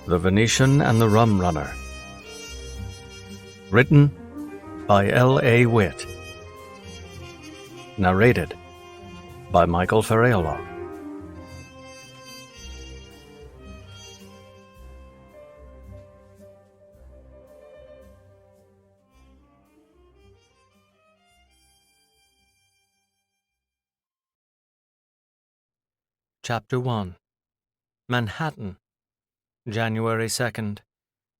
The Venetian and the Rum Runner. Written by L.A. Witt. Narrated by Michael Ferraiuolo. Chapter 1. Manhattan, January 2nd,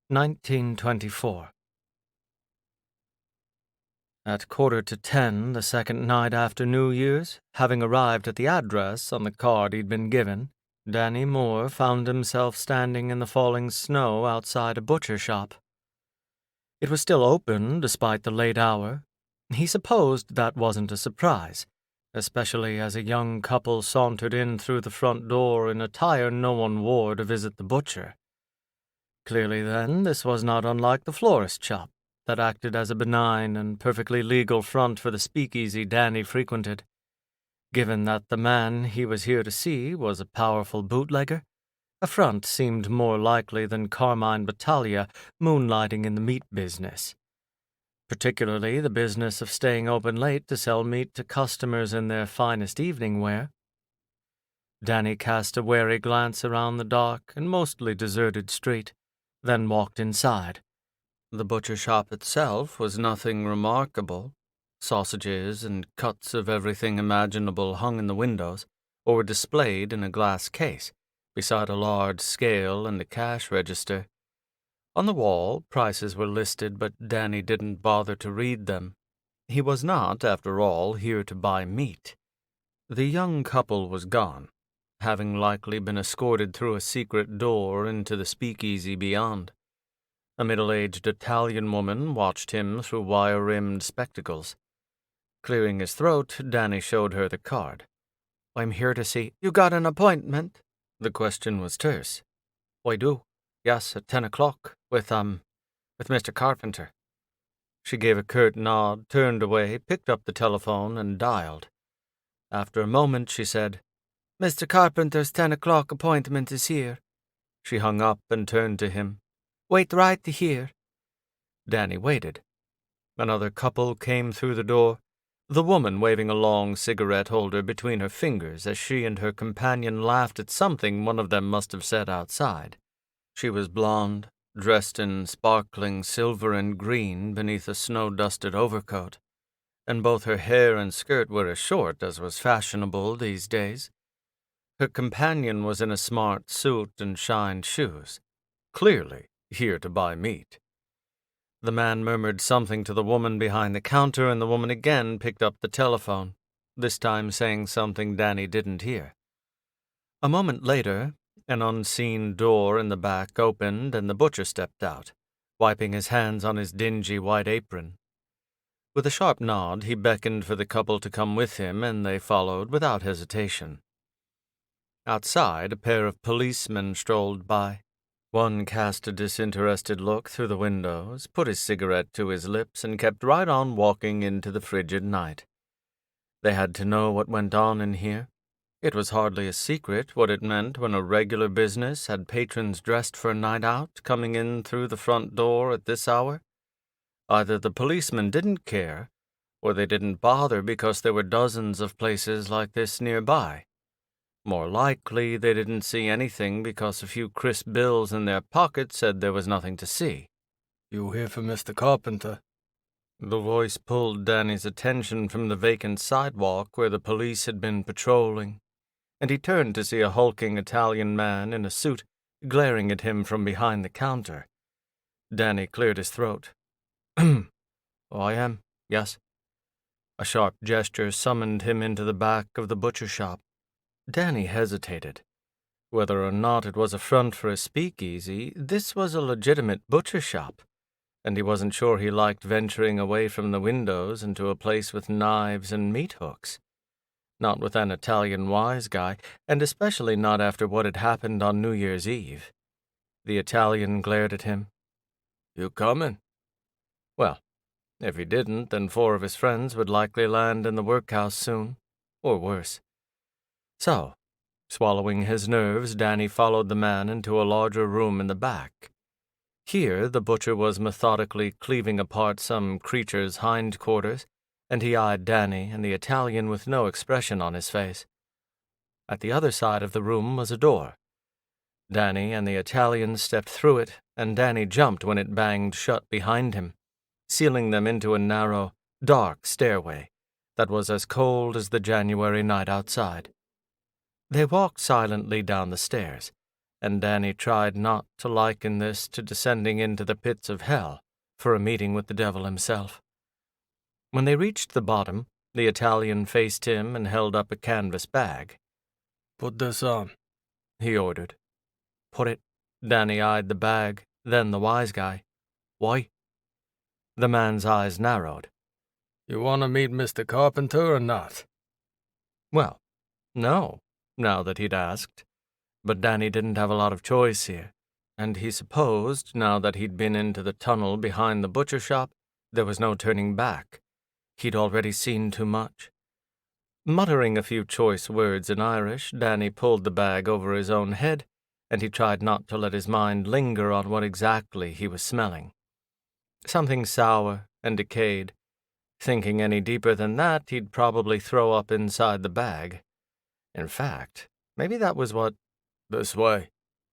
1924. At 9:45, the second night after New Year's, having arrived at the address on the card he'd been given, Danny Moore found himself standing in the falling snow outside a butcher shop. It was still open despite the late hour. He supposed that wasn't a surprise, especially as a young couple sauntered in through the front door in attire no one wore to visit the butcher. Clearly, then, this was not unlike the florist shop that acted as a benign and perfectly legal front for the speakeasy Danny frequented. Given that the man he was here to see was a powerful bootlegger, a front seemed more likely than Carmine Battaglia moonlighting in the meat business, particularly the business of staying open late to sell meat to customers in their finest evening wear. Danny cast a wary glance around the dark and mostly deserted street, then walked inside. The butcher shop itself was nothing remarkable. Sausages and cuts of everything imaginable hung in the windows, or were displayed in a glass case, beside a large scale and a cash register. On the wall, prices were listed, but Danny didn't bother to read them. He was not, after all, here to buy meat. The young couple was gone, having likely been escorted through a secret door into the speakeasy beyond. A middle-aged Italian woman watched him through wire-rimmed spectacles. Clearing his throat, Danny showed her the card. "I'm here to see—" "You got an appointment?" The question was terse. "I do. Yes, at 10 o'clock, with Mr. Carpenter." She gave a curt nod, turned away, picked up the telephone, and dialed. After a moment, she said, "Mr. Carpenter's 10 o'clock appointment is here." She hung up and turned to him. "Wait right here." Danny waited. Another couple came through the door, the woman waving a long cigarette holder between her fingers as she and her companion laughed at something one of them must have said outside. She was blonde, dressed in sparkling silver and green beneath a snow-dusted overcoat, and both her hair and skirt were as short as was fashionable these days. Her companion was in a smart suit and shined shoes, clearly here to buy meat. The man murmured something to the woman behind the counter, and the woman again picked up the telephone, this time saying something Danny didn't hear. A moment later, an unseen door in the back opened and the butcher stepped out, wiping his hands on his dingy white apron. With a sharp nod, he beckoned for the couple to come with him, and they followed without hesitation. Outside, a pair of policemen strolled by. One cast a disinterested look through the windows, put his cigarette to his lips, and kept right on walking into the frigid night. They had to know what went on in here. It was hardly a secret what it meant when a regular business had patrons dressed for a night out coming in through the front door at this hour. Either the policemen didn't care, or they didn't bother because there were dozens of places like this nearby. More likely, they didn't see anything because a few crisp bills in their pockets said there was nothing to see. "You here for Mr. Carpenter?" The voice pulled Danny's attention from the vacant sidewalk where the police had been patrolling, and he turned to see a hulking Italian man in a suit glaring at him from behind the counter. Danny cleared his throat. "Oh, I am, yes." A sharp gesture summoned him into the back of the butcher shop. Danny hesitated. Whether or not it was a front for a speakeasy, this was a legitimate butcher shop, and he wasn't sure he liked venturing away from the windows into a place with knives and meat hooks. Not with an Italian wise guy, and especially not after what had happened on New Year's Eve. The Italian glared at him. "You comin'?" Well, if he didn't, then 4 of his friends would likely land in the workhouse soon, or worse. So, Swallowing his nerves, Danny followed the man into a larger room in the back. Here, the butcher was methodically cleaving apart some creature's hindquarters, and he eyed Danny and the Italian with no expression on his face. At the other side of the room was a door. Danny and the Italian stepped through it, and Danny jumped when it banged shut behind him, sealing them into a narrow, dark stairway that was as cold as the January night outside. They walked silently down the stairs, and Danny tried not to liken this to descending into the pits of hell for a meeting with the devil himself. When they reached the bottom, the Italian faced him and held up a canvas bag. "Put this on," he ordered. "Put it." Danny eyed the bag, then the wise guy. "Why?" The man's eyes narrowed. "You want to meet Mr. Carpenter or not?" Well, no, now that he'd asked. But Danny didn't have a lot of choice here, and he supposed, now that he'd been into the tunnel behind the butcher shop, there was no turning back. He'd already seen too much. Muttering a few choice words in Irish, Danny pulled the bag over his own head, and he tried not to let his mind linger on what exactly he was smelling. Something sour and decayed. Thinking any deeper than that, he'd probably throw up inside the bag. In fact, maybe that was what— "This way."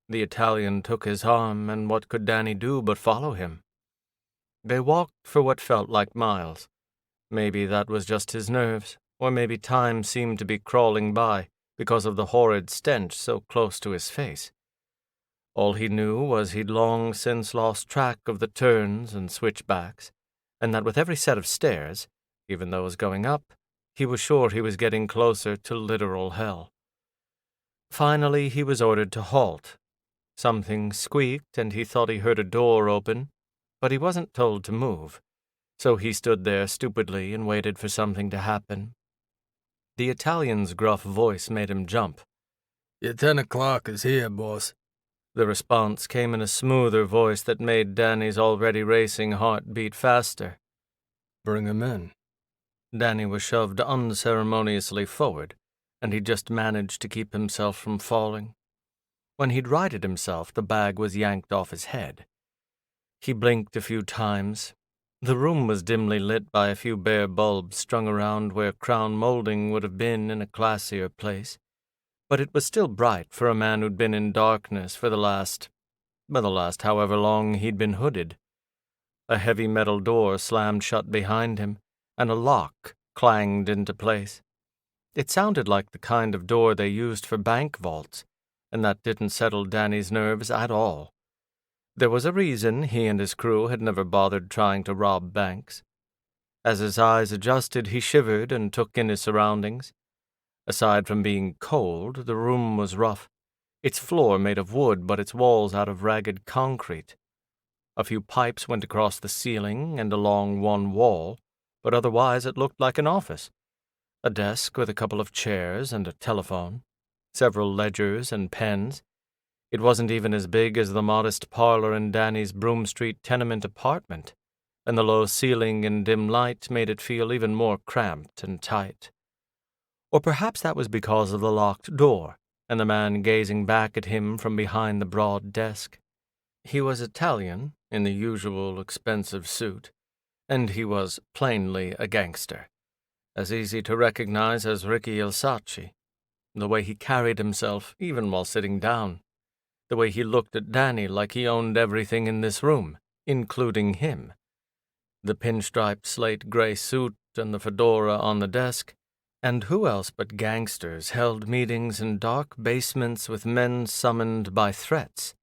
The Italian took his arm, and what could Danny do but follow him? They walked for what felt like miles. Maybe that was just his nerves, or maybe time seemed to be crawling by because of the horrid stench so close to his face. All he knew was he'd long since lost track of the turns and switchbacks, and that with every set of stairs, even those going up, he was sure he was getting closer to literal hell. Finally, he was ordered to halt. Something squeaked, and he thought he heard a door open, but he wasn't told to move, so he stood there stupidly and waited for something to happen. The Italian's gruff voice made him jump. "Your 10 o'clock is here, boss." The response came in a smoother voice that made Danny's already racing heart beat faster. "Bring him in." Danny was shoved unceremoniously forward, and he just managed to keep himself from falling. When he'd righted himself, the bag was yanked off his head. He blinked a few times. The room was dimly lit by a few bare bulbs strung around where crown molding would have been in a classier place, but it was still bright for a man who'd been in darkness for the last however long he'd been hooded. A heavy metal door slammed shut behind him, and a lock clanged into place. It sounded like the kind of door they used for bank vaults, and that didn't settle Danny's nerves at all. There was a reason he and his crew had never bothered trying to rob banks. As his eyes adjusted, he shivered and took in his surroundings. Aside from being cold, the room was rough, its floor made of wood but its walls out of ragged concrete. A few pipes went across the ceiling and along one wall, but otherwise it looked like an office. A desk with a couple of chairs and a telephone, several ledgers and pens. It wasn't even as big as the modest parlor in Danny's Broome Street tenement apartment, and the low ceiling and dim light made it feel even more cramped and tight. Or perhaps that was because of the locked door and the man gazing back at him from behind the broad desk. He was Italian, in the usual expensive suit, and he was plainly a gangster, as easy to recognize as Ricky Ilsacci. The way he carried himself, even while sitting down. The way he looked at Danny like he owned everything in this room, including him. The pinstriped slate gray suit and the fedora on the desk. And who else but gangsters held meetings in dark basements with men summoned by threats?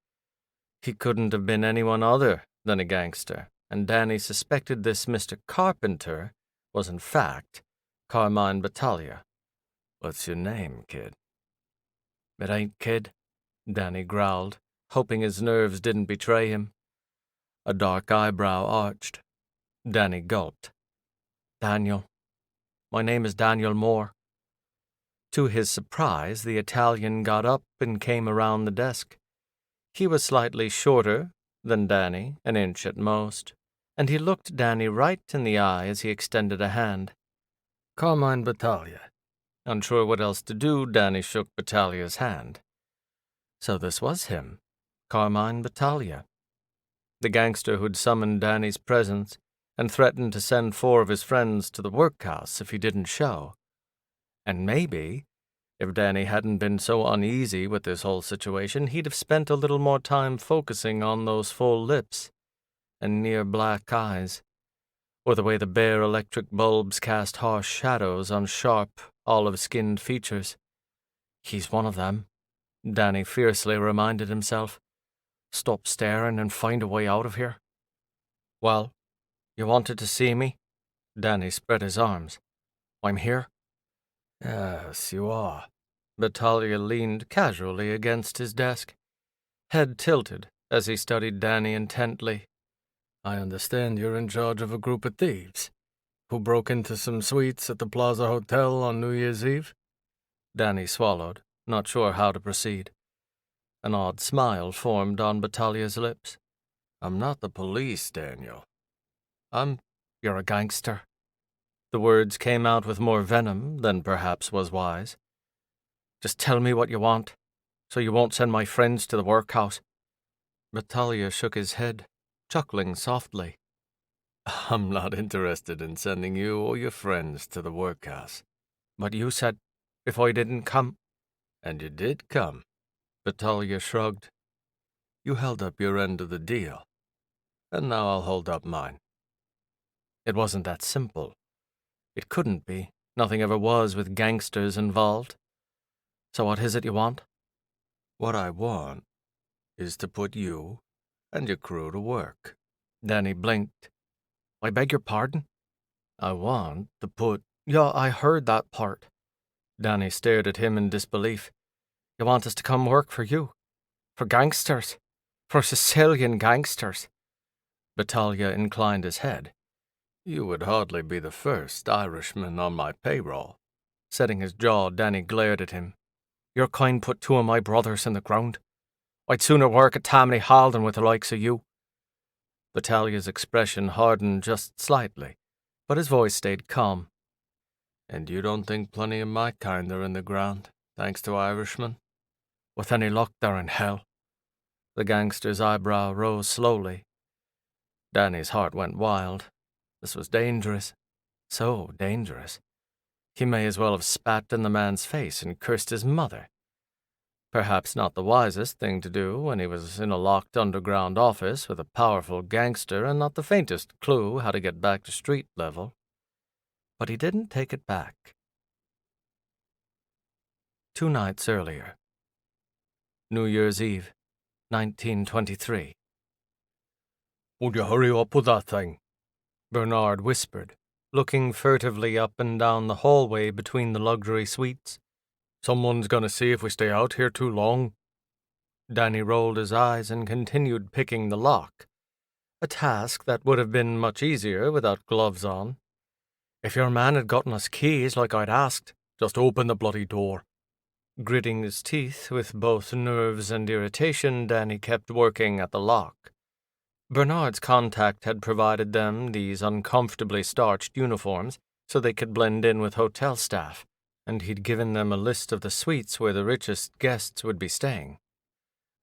He couldn't have been anyone other than a gangster, and Danny suspected this Mr. Carpenter was in fact Carmine Battaglia. "What's your name, kid?" "It ain't kid," Danny growled, hoping his nerves didn't betray him. A dark eyebrow arched. Danny gulped. "Daniel. My name is Daniel Moore." To his surprise, the Italian got up and came around the desk. He was slightly shorter than Danny, an inch at most, and he looked Danny right in the eye as he extended a hand. "Carmine Battaglia. Unsure what else to do, Danny shook Battalia's hand. So this was him, Carmine Battaglia, the gangster who'd summoned Danny's presence and threatened to send 4 of his friends to the workhouse if he didn't show. And maybe, if Danny hadn't been so uneasy with this whole situation, he'd have spent a little more time focusing on those full lips and near black eyes, or the way the bare electric bulbs cast harsh shadows on sharp, olive-skinned features. He's one of them, Danny fiercely reminded himself. Stop staring and find a way out of here. Well, you wanted to see me? Danny spread his arms. I'm here. Yes, you are. Battaglia leaned casually against his desk, head tilted as he studied Danny intently. I understand you're in charge of a group of thieves who broke into some suites at the Plaza Hotel on New Year's Eve? Danny swallowed, not sure how to proceed. An odd smile formed on Battaglia's lips. I'm not the police, Daniel. You're a gangster. The words came out with more venom than perhaps was wise. Just tell me what you want, so you won't send my friends to the workhouse. Battaglia shook his head, chuckling softly. I'm not interested in sending you or your friends to the workhouse. But you said, if I didn't come. And you did come. Battaglia shrugged. You held up your end of the deal, and now I'll hold up mine. It wasn't that simple. It couldn't be. Nothing ever was with gangsters involved. So what is it you want? What I want is to put you and your crew to work. Danny blinked. I beg your pardon? I want to put... Yeah, I heard that part. Danny stared at him in disbelief. You want us to come work for you? For gangsters? For Sicilian gangsters? Battaglia inclined his head. You would hardly be the first Irishman on my payroll. Setting his jaw, Danny glared at him. Your kind put 2 of my brothers in the ground. I'd sooner work at Tammany Hall than with the likes of you. Battaglia's expression hardened just slightly, but his voice stayed calm. And you don't think plenty of my kind are in the ground, thanks to Irishmen? With any luck, they're in hell. The gangster's eyebrow rose slowly. Danny's heart went wild. This was dangerous. So dangerous. He may as well have spat in the man's face and cursed his mother. Perhaps not the wisest thing to do when he was in a locked underground office with a powerful gangster and not the faintest clue how to get back to street level. But he didn't take it back. 2 nights earlier. New Year's Eve, 1923. Would you hurry up with that thing? Bernard whispered, looking furtively up and down the hallway between the luxury suites. Someone's gonna see if we stay out here too long. Danny rolled his eyes and continued picking the lock, a task that would have been much easier without gloves on. If your man had gotten us keys like I'd asked, just open the bloody door. Gritting his teeth with both nerves and irritation, Danny kept working at the lock. Bernard's contact had provided them these uncomfortably starched uniforms so they could blend in with hotel staff, and he'd given them a list of the suites where the richest guests would be staying.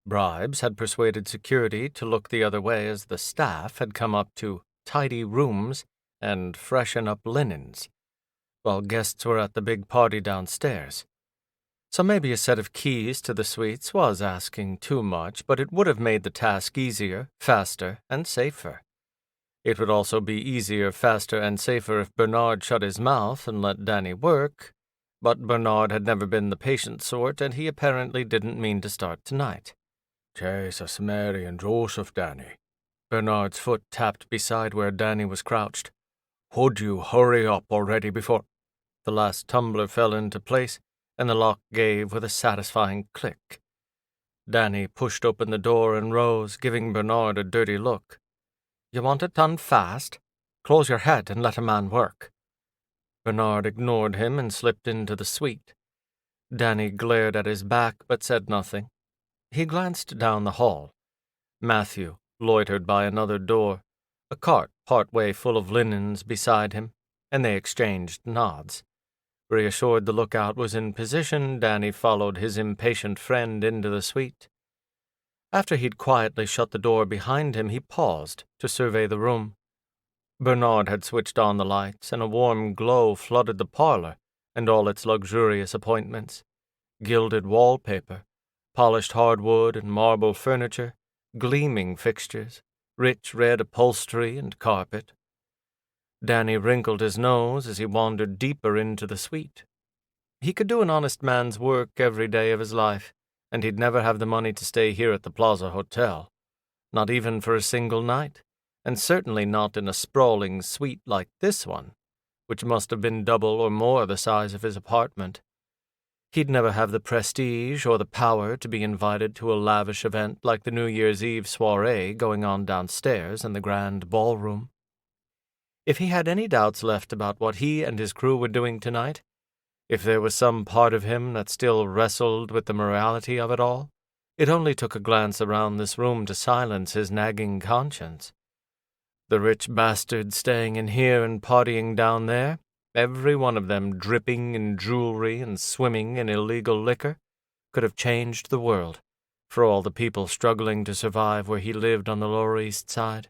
Bribes had persuaded security to look the other way as the staff had come up to tidy rooms and freshen up linens, while guests were at the big party downstairs. So maybe a set of keys to the suites was asking too much, but it would have made the task easier, faster, and safer. It would also be easier, faster, and safer if Bernard shut his mouth and let Danny work, but Bernard had never been the patient sort, and he apparently didn't mean to start tonight. Jesus, Mary, and Joseph, Danny. Bernard's foot tapped beside where Danny was crouched. Would you hurry up already before... The last tumbler fell into place, and the lock gave with a satisfying click. Danny pushed open the door and rose, giving Bernard a dirty look. You want it done fast? Close your head and let a man work. Bernard ignored him and slipped into the suite. Danny glared at his back but said nothing. He glanced down the hall. Matthew loitered by another door, a cart part way full of linens beside him, and they exchanged nods. Reassured the lookout was in position, Danny followed his impatient friend into the suite. After he'd quietly shut the door behind him, he paused to survey the room. Bernard had switched on the lights, and a warm glow flooded the parlor and all its luxurious appointments. Gilded wallpaper, polished hardwood and marble furniture, gleaming fixtures, rich red upholstery and carpet. Danny wrinkled his nose as he wandered deeper into the suite. He could do an honest man's work every day of his life, and he'd never have the money to stay here at the Plaza Hotel, not even for a single night, and certainly not in a sprawling suite like this one, which must have been double or more the size of his apartment. He'd never have the prestige or the power to be invited to a lavish event like the New Year's Eve soiree going on downstairs in the grand ballroom. If he had any doubts left about what he and his crew were doing tonight, if there was some part of him that still wrestled with the morality of it all, it only took a glance around this room to silence his nagging conscience. The rich bastards staying in here and partying down there, every one of them dripping in jewelry and swimming in illegal liquor, could have changed the world for all the people struggling to survive where he lived on the Lower East Side.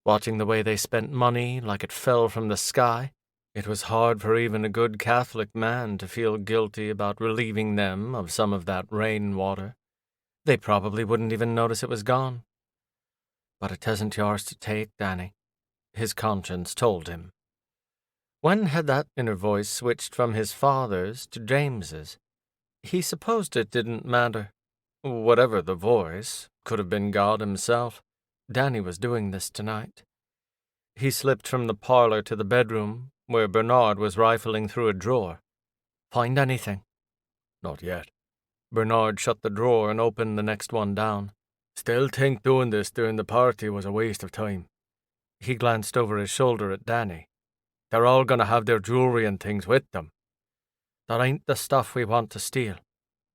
Watching the way they spent money like it fell from the sky, it was hard for even a good Catholic man to feel guilty about relieving them of some of that rainwater. They probably wouldn't even notice it was gone. But it isn't yours to take, Danny, his conscience told him. When had that inner voice switched from his father's to James's? He supposed it didn't matter. Whatever the voice, could have been God himself. Danny was doing this tonight. He slipped from the parlor to the bedroom, where Bernard was rifling through a drawer. Find anything? Not yet. Bernard shut the drawer and opened the next one down. Still think doing this during the party was a waste of time. He glanced over his shoulder at Danny. They're all going to have their jewelry and things with them. That ain't the stuff we want to steal.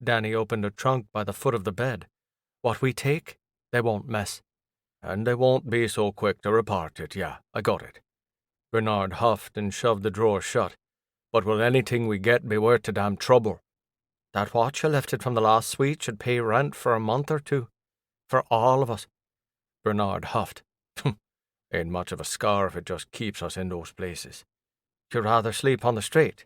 Danny opened a trunk by the foot of the bed. What we take, they won't mess. And they won't be so quick to report it, yeah, I got it. Bernard huffed and shoved the drawer shut. But will anything we get be worth the damn trouble? That watch you lifted from the last suite should pay rent for a month or two. For all of us. Bernard huffed. Ain't much of a scar if it just keeps us in those places. You'd rather sleep on the street?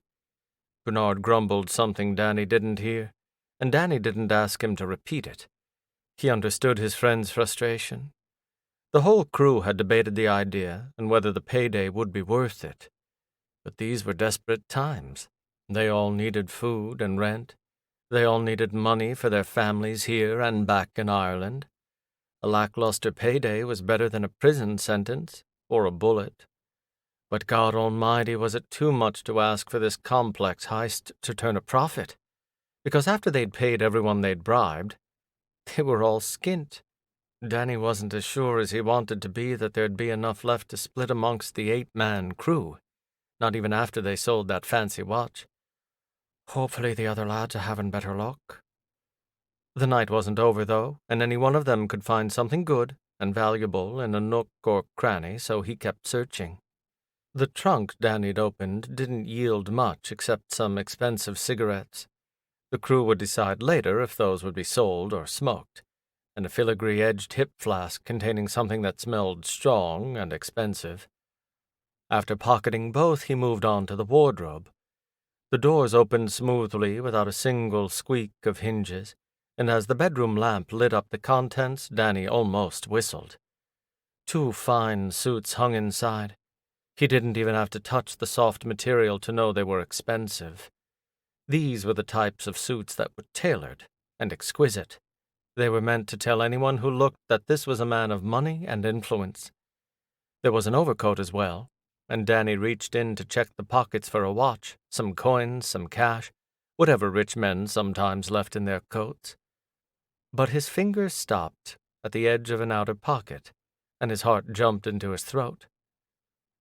Bernard grumbled something Danny didn't hear, and Danny didn't ask him to repeat it. He understood his friend's frustration. The whole crew had debated the idea and whether the payday would be worth it. But these were desperate times. They all needed food and rent. They all needed money for their families here and back in Ireland. A lackluster payday was better than a prison sentence or a bullet. But God Almighty, was it too much to ask for this complex heist to turn a profit? Because after they'd paid everyone they'd bribed, they were all skint. Danny wasn't as sure as he wanted to be that there'd be enough left to split amongst the 8-man crew, not even after they sold that fancy watch. Hopefully the other lads are having better luck. The night wasn't over, though, and any one of them could find something good and valuable in a nook or cranny, so he kept searching. The trunk Danny'd opened didn't yield much except some expensive cigarettes. The crew would decide later if those would be sold or smoked, and a filigree-edged hip flask containing something that smelled strong and expensive. After pocketing both, he moved on to the wardrobe. The doors opened smoothly without a single squeak of hinges, and as the bedroom lamp lit up the contents, Danny almost whistled. 2 fine suits hung inside. He didn't even have to touch the soft material to know they were expensive. These were the types of suits that were tailored and exquisite. They were meant to tell anyone who looked that this was a man of money and influence. There was an overcoat as well, and Danny reached in to check the pockets for a watch, some coins, some cash, whatever rich men sometimes left in their coats. But his fingers stopped at the edge of an outer pocket, and his heart jumped into his throat.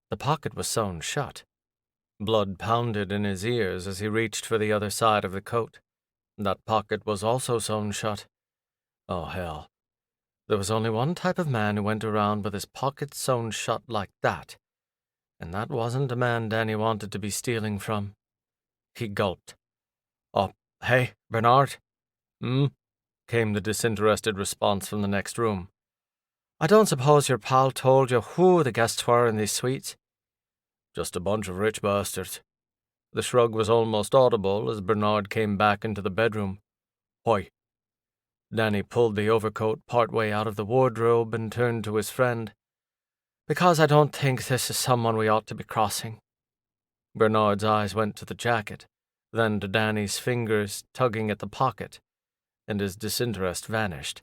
The pocket was sewn shut. Blood pounded in his ears as he reached for the other side of the coat. That pocket was also sewn shut. Oh, hell. There was only one type of man who went around with his pockets sewn shut like that, and that wasn't a man Danny wanted to be stealing from. He gulped. "Oh, hey, Bernard?" Came the disinterested response from the next room. "I don't suppose your pal told you who the guests were in these suites?" "Just a bunch of rich bastards." The shrug was almost audible as Bernard came back into the bedroom. "Why?" Danny pulled the overcoat partway out of the wardrobe and turned to his friend. "Because I don't think this is someone we ought to be crossing." Bernard's eyes went to the jacket, then to Danny's fingers tugging at the pocket, and his disinterest vanished.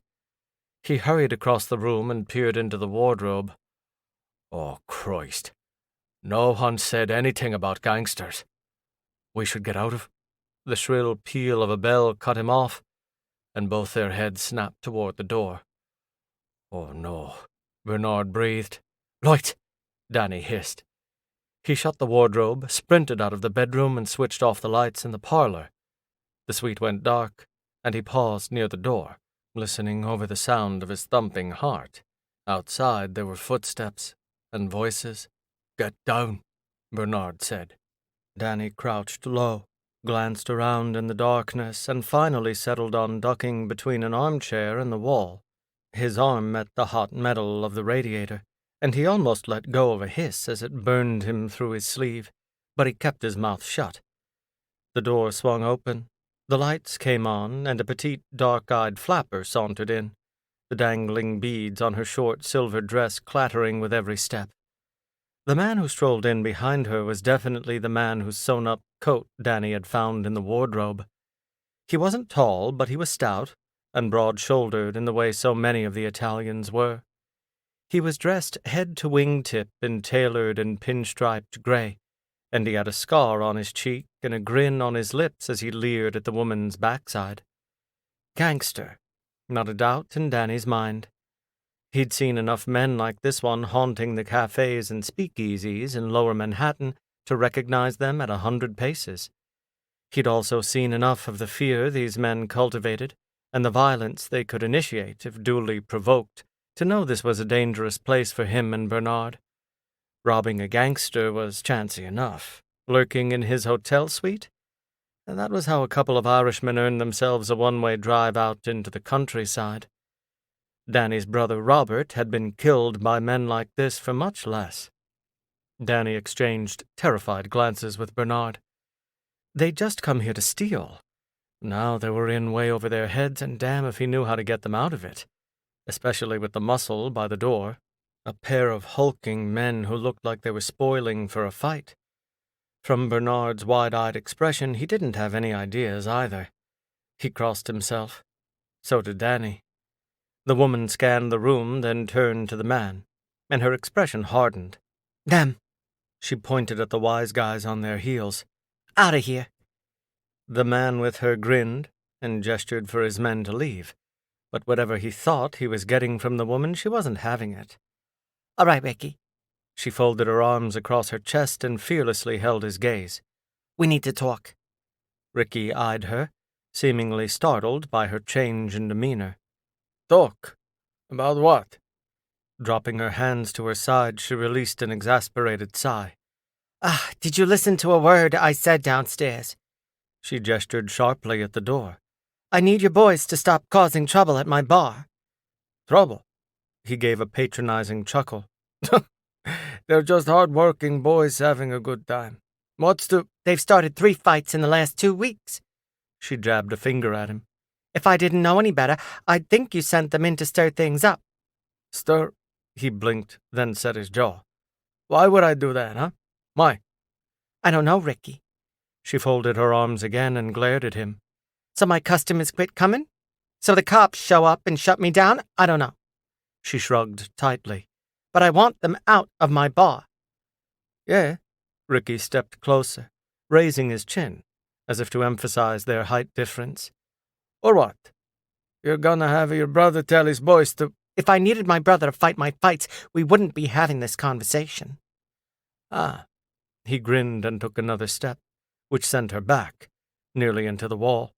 He hurried across the room and peered into the wardrobe. "Oh, Christ. No one said anything about gangsters. We should get out of—" The shrill peal of a bell cut him off, and both their heads snapped toward the door. "Oh, no," Bernard breathed. "Light!" Danny hissed. He shut the wardrobe, sprinted out of the bedroom, and switched off the lights in the parlor. The suite went dark, and he paused near the door, listening over the sound of his thumping heart. Outside there were footsteps and voices. "Get down," Bernard said. Danny crouched low, glanced around in the darkness, and finally settled on ducking between an armchair and the wall. His arm met the hot metal of the radiator, and he almost let go of a hiss as it burned him through his sleeve, but he kept his mouth shut. The door swung open, the lights came on, and a petite, dark-eyed flapper sauntered in, the dangling beads on her short silver dress clattering with every step. The man who strolled in behind her was definitely the man whose sewn-up coat Danny had found in the wardrobe. He wasn't tall, but he was stout and broad-shouldered in the way so many of the Italians were. He was dressed head to wingtip in tailored and pinstriped gray, and he had a scar on his cheek and a grin on his lips as he leered at the woman's backside. Gangster, not a doubt in Danny's mind. He'd seen enough men like this one haunting the cafes and speakeasies in lower Manhattan to recognize them at 100 paces. He'd also seen enough of the fear these men cultivated and the violence they could initiate if duly provoked to know this was a dangerous place for him and Bernard. Robbing a gangster was chancy enough. Lurking in his hotel suite? And that was how a couple of Irishmen earned themselves a one-way drive out into the countryside. Danny's brother Robert had been killed by men like this for much less. Danny exchanged terrified glances with Bernard. They'd just come here to steal. Now they were in way over their heads, and damn if he knew how to get them out of it, especially with the muscle by the door, a pair of hulking men who looked like they were spoiling for a fight. From Bernard's wide-eyed expression, he didn't have any ideas either. He crossed himself. So did Danny. The woman scanned the room, then turned to the man, and her expression hardened. "Them!" She pointed at the wise guys on their heels. "Out of here!" The man with her grinned and gestured for his men to leave, but whatever he thought he was getting from the woman, she wasn't having it. "All right, Ricky." She folded her arms across her chest and fearlessly held his gaze. "We need to talk." Ricky eyed her, seemingly startled by her change in demeanor. "Talk? About what?" Dropping her hands to her side, she released an exasperated sigh. Did you listen to a word I said downstairs?" She gestured sharply at the door. "I need your boys to stop causing trouble at my bar." "Trouble?" He gave a patronizing chuckle. "They're just hard-working boys having a good time. What's to—" "They've started 3 fights in the last 2 weeks." She jabbed a finger at him. "If I didn't know any better, I'd think you sent them in to stir things up." "Stir?" He blinked, then set his jaw. "Why would I do that, huh? Why?" "I don't know, Ricky." She folded her arms again and glared at him. "So my customers quit coming? So the cops show up and shut me down? I don't know." She shrugged tightly. "But I want them out of my bar." "Yeah." Ricky stepped closer, raising his chin, as if to emphasize their height difference. "Or what? You're gonna have your brother tell his boys to—" "If I needed my brother to fight my fights, we wouldn't be having this conversation." "Ah." He grinned and took another step, which sent her back, nearly into the wall.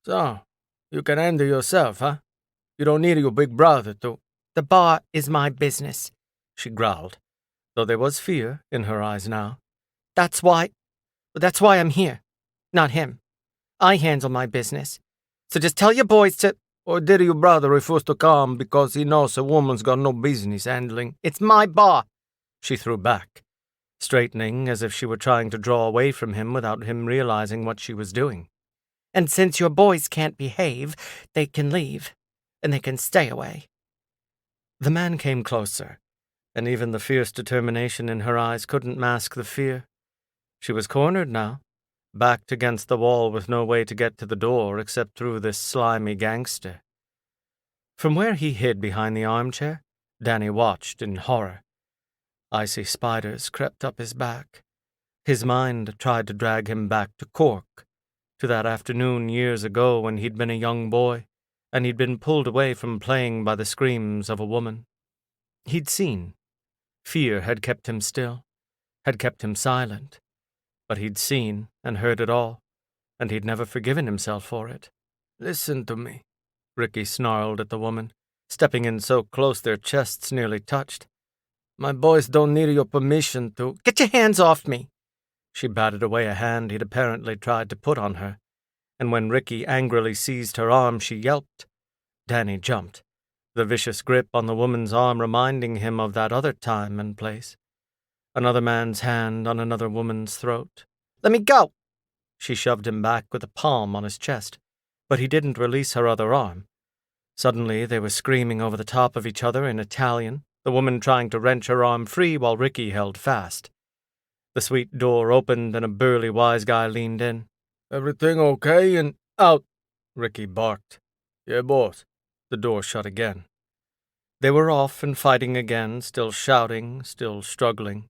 "So, you can handle yourself, huh? You don't need your big brother to—" "The bar is my business," she growled, though there was fear in her eyes now. That's why I'm here. not him. I handle my business. So just tell your boys to— Or did your brother refuse to come because he knows a woman's got no business handling? It's my bar, she threw back, straightening as if she were trying to draw away from him without him realizing what she was doing. And since your boys can't behave, they can leave, and they can stay away. The man came closer, and even the fierce determination in her eyes couldn't mask the fear. She was cornered now, backed against the wall with no way to get to the door except through this slimy gangster. From where he hid behind the armchair, Danny watched in horror. Icy spiders crept up his back. His mind tried to drag him back to Cork, to that afternoon years ago when he'd been a young boy, and he'd been pulled away from playing by the screams of a woman. He'd seen. Fear had kept him still, had kept him silent, but he'd seen and heard it all, and he'd never forgiven himself for it. Listen to me, Ricky snarled at the woman, stepping in so close their chests nearly touched. My boys don't need your permission to— Get your hands off me! She batted away a hand he'd apparently tried to put on her, and when Ricky angrily seized her arm, she yelped. Danny jumped, the vicious grip on the woman's arm reminding him of that other time and place. Another man's hand on another woman's throat. Let me go! She shoved him back with a palm on his chest, but he didn't release her other arm. Suddenly they were screaming over the top of each other in Italian, the woman trying to wrench her arm free while Ricky held fast. The suite door opened and a burly wise guy leaned in. Everything okay and— Out! Ricky barked. Yeah, boss. The door shut again. They were off and fighting again, still shouting, still struggling.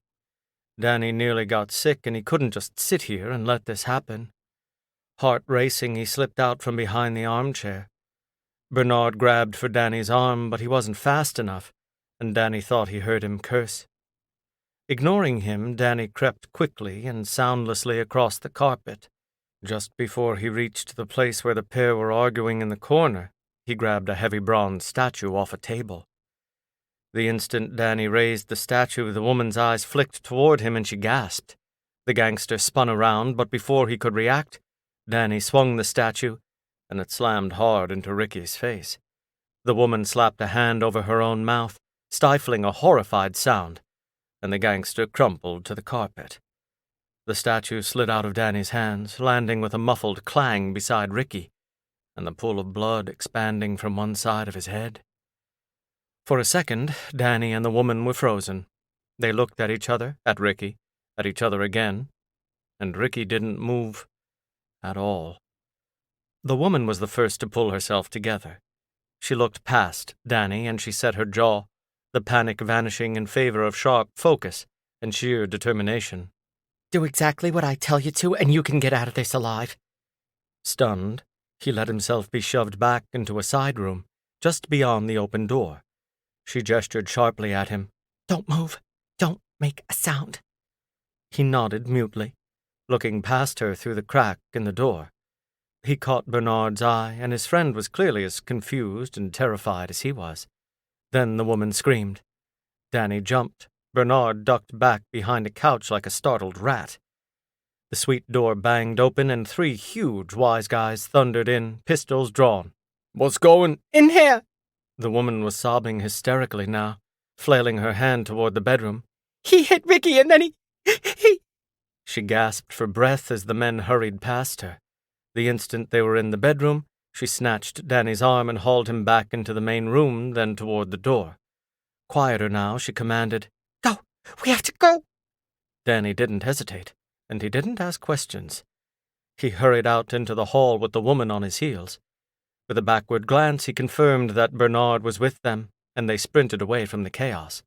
Danny nearly got sick and he couldn't just sit here and let this happen. Heart racing, he slipped out from behind the armchair. Bernard grabbed for Danny's arm, but he wasn't fast enough, and Danny thought he heard him curse. Ignoring him, Danny crept quickly and soundlessly across the carpet. Just before he reached the place where the pair were arguing in the corner, he grabbed a heavy bronze statue off a table. The instant Danny raised the statue, the woman's eyes flicked toward him and she gasped. The gangster spun around, but before he could react, Danny swung the statue, and it slammed hard into Ricky's face. The woman slapped a hand over her own mouth, stifling a horrified sound, and the gangster crumpled to the carpet. The statue slid out of Danny's hands, landing with a muffled clang beside Ricky, and the pool of blood expanding from one side of his head. For a second, Danny and the woman were frozen. They looked at each other, at Ricky, at each other again, and Ricky didn't move at all. The woman was the first to pull herself together. She looked past Danny and she set her jaw, the panic vanishing in favor of sharp focus and sheer determination. Do exactly what I tell you to, and you can get out of this alive. Stunned, he let himself be shoved back into a side room, just beyond the open door. She gestured sharply at him. Don't move. Don't make a sound. He nodded mutely, looking past her through the crack in the door. He caught Bernard's eye, and his friend was clearly as confused and terrified as he was. Then the woman screamed. Danny jumped. Bernard ducked back behind a couch like a startled rat. The suite door banged open, and 3 huge wise guys thundered in, pistols drawn. What's going— In here! The woman was sobbing hysterically now, flailing her hand toward the bedroom. He hit Ricky, and then he— She gasped for breath as the men hurried past her. The instant they were in the bedroom, she snatched Danny's arm and hauled him back into the main room, then toward the door. Quieter now, she commanded, Go! We have to go! Danny didn't hesitate, and he didn't ask questions. He hurried out into the hall with the woman on his heels. With a backward glance, he confirmed that Bernard was with them, and they sprinted away from the chaos.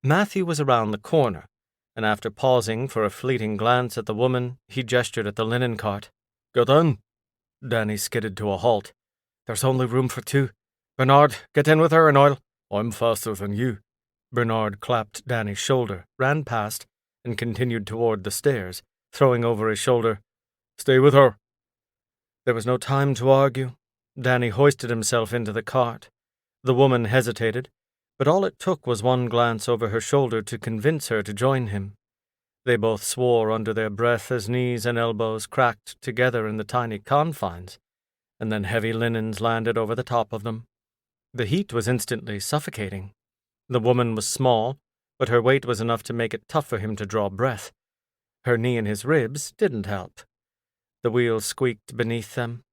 Matthew was around the corner, and after pausing for a fleeting glance at the woman, he gestured at the linen cart. Get in. Danny skidded to a halt. There's only room for 2. Bernard, get in with her and I'm faster than you. Bernard clapped Danny's shoulder, ran past, and continued toward the stairs, throwing over his shoulder, Stay with her. There was no time to argue. Danny hoisted himself into the cart. The woman hesitated, but all it took was one glance over her shoulder to convince her to join him. They both swore under their breath as knees and elbows cracked together in the tiny confines, and then heavy linens landed over the top of them. The heat was instantly suffocating. The woman was small, but her weight was enough to make it tough for him to draw breath. Her knee and his ribs didn't help. The wheels squeaked beneath them.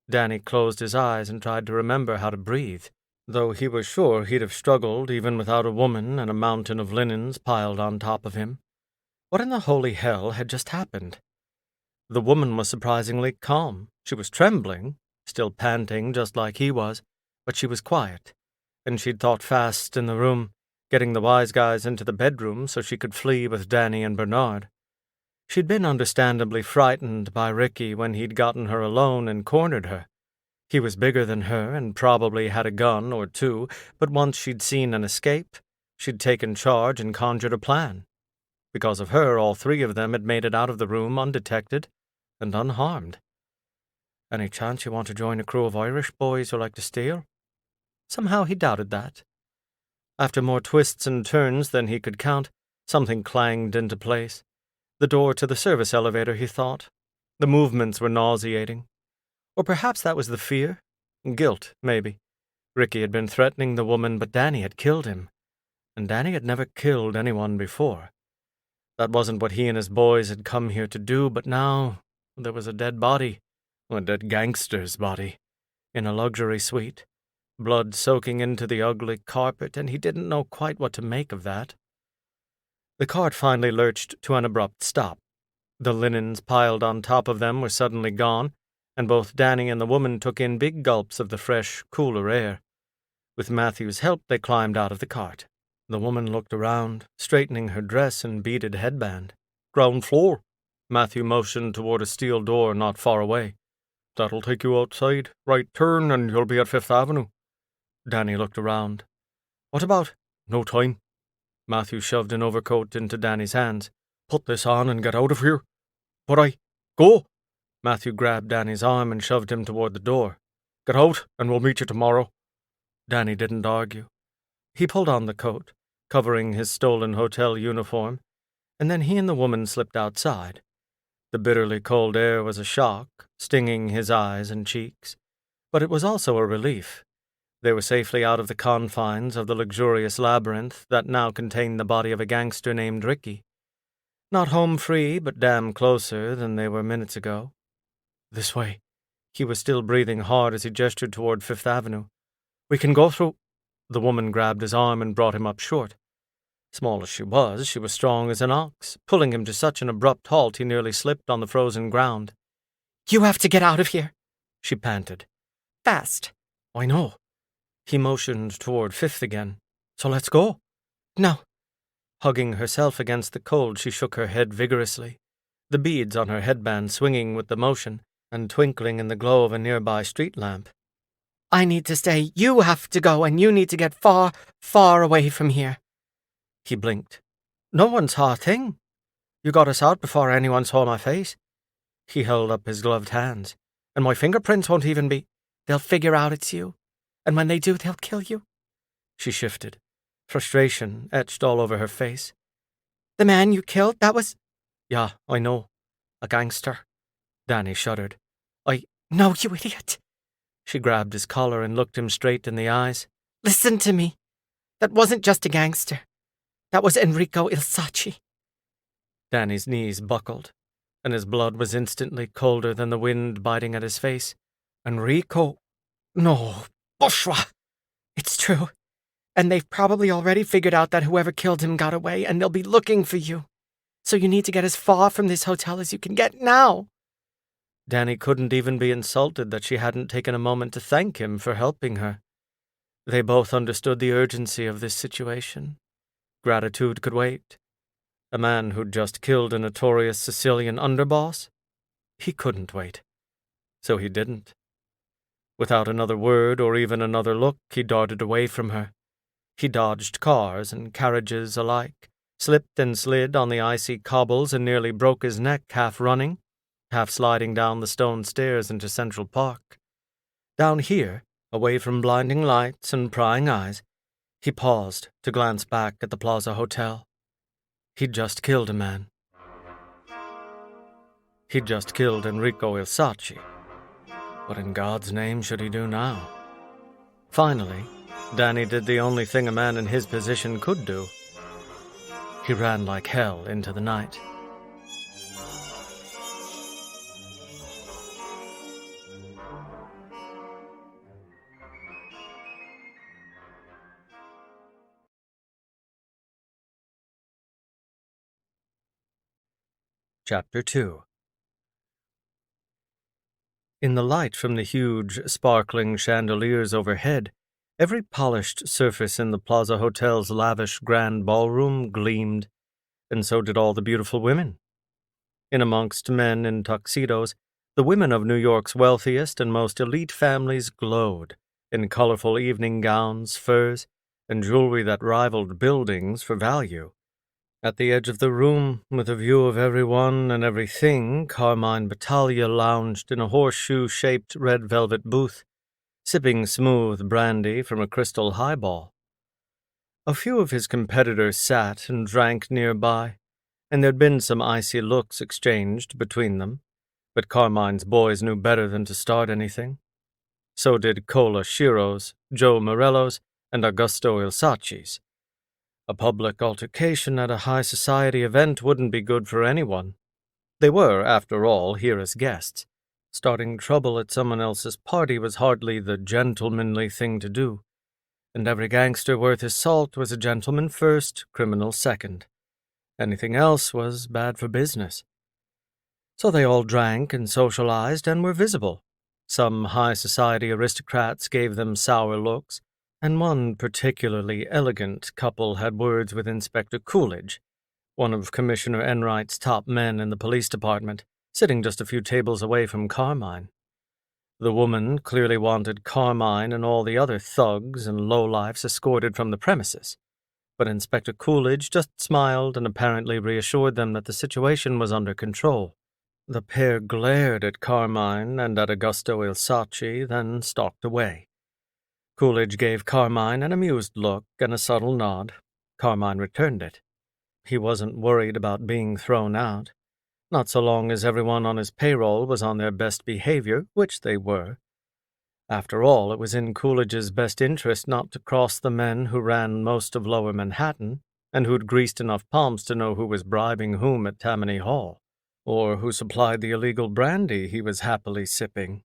Danny closed his eyes and tried to remember how to breathe, though he was sure he'd have struggled even without a woman and a mountain of linens piled on top of him. What in the holy hell had just happened? The woman was surprisingly calm. She was trembling, still panting just like he was, but she was quiet, and she'd thought fast in the room, getting the wise guys into the bedroom so she could flee with Danny and Bernard. She'd been understandably frightened by Ricky when he'd gotten her alone and cornered her. He was bigger than her and probably had a gun or two, but once she'd seen an escape, she'd taken charge and conjured a plan. Because of her, all three of them had made it out of the room undetected and unharmed. Any chance you want to join a crew of Irish boys who like to steal? Somehow he doubted that. After more twists and turns than he could count, something clanged into place. The door to the service elevator, he thought. The movements were nauseating. Or perhaps that was the fear? Guilt, maybe. Ricky had been threatening the woman, but Danny had killed him. And Danny had never killed anyone before. That wasn't what he and his boys had come here to do, but now there was a dead body, a dead gangster's body, in a luxury suite, blood soaking into the ugly carpet, and he didn't know quite what to make of that. The cart finally lurched to an abrupt stop. The linens piled on top of them were suddenly gone, and both Danny and the woman took in big gulps of the fresh, cooler air. With Matthew's help, they climbed out of the cart. The woman looked around, straightening her dress and beaded headband. "Ground floor." Matthew motioned toward a steel door not far away. "That'll take you outside. Right turn, and you'll be at Fifth Avenue." Danny looked around. "What about?" "No time." Matthew shoved an overcoat into Danny's hands. "Put this on and get out of here." "But Go!" Matthew grabbed Danny's arm and shoved him toward the door. "Get out, and we'll meet you tomorrow." Danny didn't argue. He pulled on the coat, covering his stolen hotel uniform, and then he and the woman slipped outside. The bitterly cold air was a shock, stinging his eyes and cheeks, but it was also a relief. They were safely out of the confines of the luxurious labyrinth that now contained the body of a gangster named Ricky. Not home free, but damn closer than they were minutes ago. "This way." He was still breathing hard as he gestured toward Fifth Avenue. "We can go through—" The woman grabbed his arm and brought him up short. Small as she was strong as an ox, pulling him to such an abrupt halt he nearly slipped on the frozen ground. "You have to get out of here," she panted. "Fast." "I know." He motioned toward Fifth again. "So let's go." "No." Hugging herself against the cold, she shook her head vigorously, the beads on her headband swinging with the motion and twinkling in the glow of a nearby street lamp. "I need to stay. You have to go, and you need to get far, far away from here." He blinked. "No one saw a thing. You got us out before anyone saw my face." He held up his gloved hands. "And my fingerprints won't even be—" "They'll figure out it's you, and when they do, they'll kill you." She shifted. Frustration etched all over her face. "The man you killed, that was—" "Yeah, I know. A gangster." Danny shuddered. "No, you idiot." She grabbed his collar and looked him straight in the eyes. "Listen to me. That wasn't just a gangster. That was Enrico Ilsacci." Danny's knees buckled, and his blood was instantly colder than the wind biting at his face. "Enrico? No, Bushra!" "It's true. And they've probably already figured out that whoever killed him got away, and they'll be looking for you. So you need to get as far from this hotel as you can get now." Danny couldn't even be insulted that she hadn't taken a moment to thank him for helping her. They both understood the urgency of this situation. Gratitude could wait. A man who'd just killed a notorious Sicilian underboss? He couldn't wait. So he didn't. Without another word or even another look, he darted away from her. He dodged cars and carriages alike, slipped and slid on the icy cobbles and nearly broke his neck half running, half sliding down the stone stairs into Central Park. Down here, away from blinding lights and prying eyes, he paused to glance back at the Plaza Hotel. He'd just killed a man. He'd just killed Enrico Ilsacci. What in God's name should he do now? Finally, Danny did the only thing a man in his position could do. He ran like hell into the night. Chapter 2. In the light from the huge, sparkling chandeliers overhead, every polished surface in the Plaza Hotel's lavish grand ballroom gleamed, and so did all the beautiful women. In amongst men in tuxedos, the women of New York's wealthiest and most elite families glowed in colorful evening gowns, furs, and jewelry that rivaled buildings for value. At the edge of the room, with a view of everyone and everything, Carmine Battaglia lounged in a horseshoe-shaped red velvet booth, sipping smooth brandy from a crystal highball. A few of his competitors sat and drank nearby, and there'd been some icy looks exchanged between them, but Carmine's boys knew better than to start anything. So did Cola Shiro's, Joe Morello's, and Augusto Ilsacci's. A public altercation at a high society event wouldn't be good for anyone. They were, after all, here as guests. Starting trouble at someone else's party was hardly the gentlemanly thing to do, and every gangster worth his salt was a gentleman first, criminal second. Anything else was bad for business. So they all drank and socialized and were visible. Some high society aristocrats gave them sour looks, and one particularly elegant couple had words with Inspector Coolidge, one of Commissioner Enright's top men in the police department, sitting just a few tables away from Carmine. The woman clearly wanted Carmine and all the other thugs and lowlifes escorted from the premises, but Inspector Coolidge just smiled and apparently reassured them that the situation was under control. The pair glared at Carmine and at Augusto Ilsacci, then stalked away. Coolidge gave Carmine an amused look and a subtle nod. Carmine returned it. He wasn't worried about being thrown out, not so long as everyone on his payroll was on their best behavior, which they were. After all, it was in Coolidge's best interest not to cross the men who ran most of Lower Manhattan, and who'd greased enough palms to know who was bribing whom at Tammany Hall, or who supplied the illegal brandy he was happily sipping.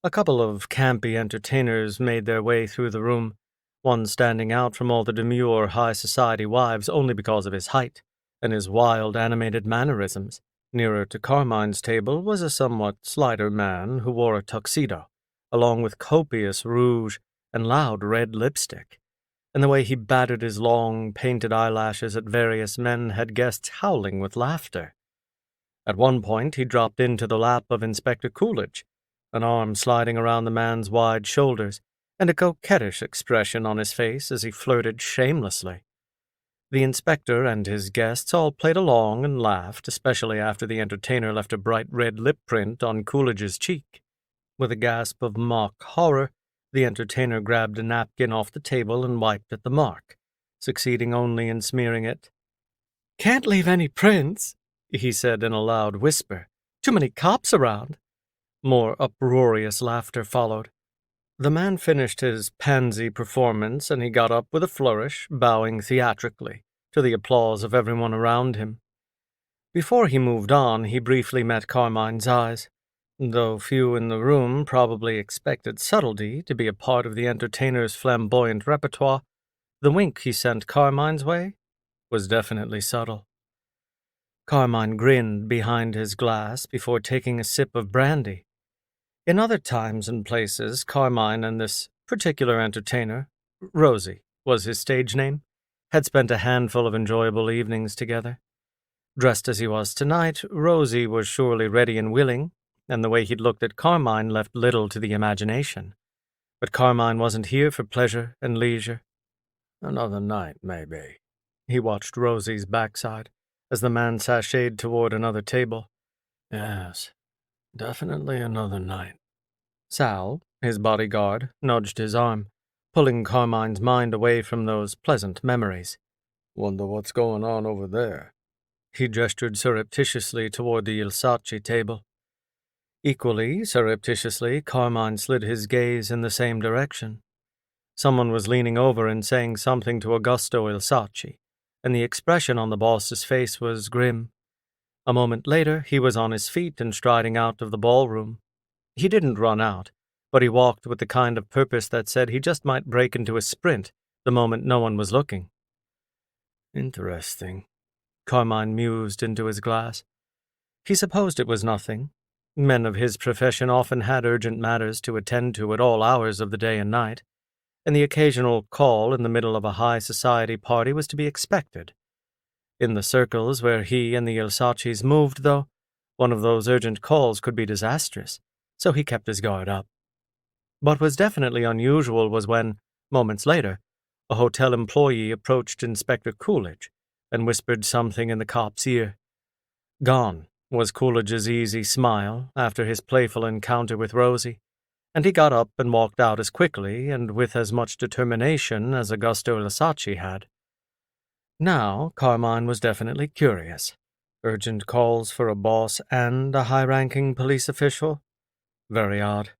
A couple of campy entertainers made their way through the room, one standing out from all the demure high society wives only because of his height and his wild, animated mannerisms. Nearer to Carmine's table was a somewhat slighter man who wore a tuxedo, along with copious rouge and loud red lipstick, and the way he battered his long, painted eyelashes at various men had guests howling with laughter. At one point he dropped into the lap of Inspector Coolidge, an arm sliding around the man's wide shoulders, and a coquettish expression on his face as he flirted shamelessly. The inspector and his guests all played along and laughed, especially after the entertainer left a bright red lip print on Coolidge's cheek. With a gasp of mock horror, the entertainer grabbed a napkin off the table and wiped at the mark, succeeding only in smearing it. "Can't leave any prints," he said in a loud whisper. "Too many cops around." More uproarious laughter followed. The man finished his pansy performance, and he got up with a flourish, bowing theatrically, to the applause of everyone around him. Before he moved on, he briefly met Carmine's eyes. Though few in the room probably expected subtlety to be a part of the entertainer's flamboyant repertoire, the wink he sent Carmine's way was definitely subtle. Carmine grinned behind his glass before taking a sip of brandy. In other times and places, Carmine and this particular entertainer, Rosie was his stage name, had spent a handful of enjoyable evenings together. Dressed as he was tonight, Rosie was surely ready and willing, and the way he'd looked at Carmine left little to the imagination. But Carmine wasn't here for pleasure and leisure. Another night, maybe. He watched Rosie's backside as the man sashayed toward another table. Yes, definitely another night. Sal, his bodyguard, nudged his arm, pulling Carmine's mind away from those pleasant memories. Wonder what's going on over there. He gestured surreptitiously toward the Il Saci table. Equally surreptitiously, Carmine slid his gaze in the same direction. Someone was leaning over and saying something to Augusto Il Saci, and the expression on the boss's face was grim. A moment later, he was on his feet and striding out of the ballroom. He didn't run out, but he walked with the kind of purpose that said he just might break into a sprint the moment no one was looking. Interesting, Carmine mused into his glass. He supposed it was nothing. Men of his profession often had urgent matters to attend to at all hours of the day and night, and the occasional call in the middle of a high society party was to be expected. In the circles where he and the Il Sacis moved, though, one of those urgent calls could be disastrous, so he kept his guard up. What was definitely unusual was when, moments later, a hotel employee approached Inspector Coolidge and whispered something in the cop's ear. Gone was Coolidge's easy smile after his playful encounter with Rosie, and he got up and walked out as quickly and with as much determination as Augusto Il Saci had. Now, Carmine was definitely curious. Urgent calls for a boss and a high-ranking police official? Very odd.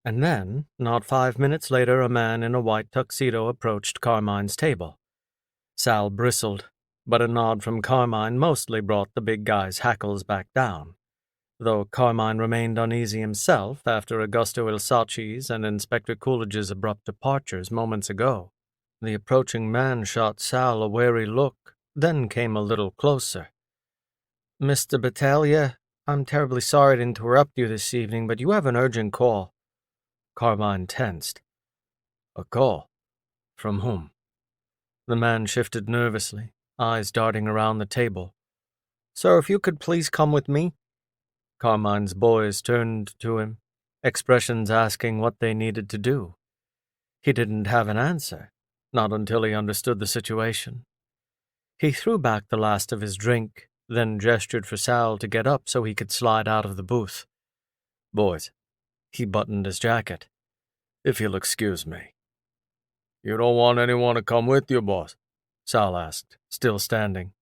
And then, not 5 minutes later, a man in a white tuxedo approached Carmine's table. Sal bristled, but a nod from Carmine mostly brought the big guy's hackles back down, though Carmine remained uneasy himself after Augusto Il Saci's and Inspector Coolidge's abrupt departures moments ago. The approaching man shot Sal a wary look, then came a little closer. "Mr. Battaglia, I'm terribly sorry to interrupt you this evening, but you have an urgent call." Carmine tensed. "A call? From whom?" The man shifted nervously, eyes darting around the table. "Sir, if you could please come with me." Carmine's boys turned to him, expressions asking what they needed to do. He didn't have an answer. Not until he understood the situation. He threw back the last of his drink, then gestured for Sal to get up so he could slide out of the booth. "Boys," he buttoned his jacket, "if you'll excuse me." "You don't want anyone to come with you, boss?" Sal asked, still standing.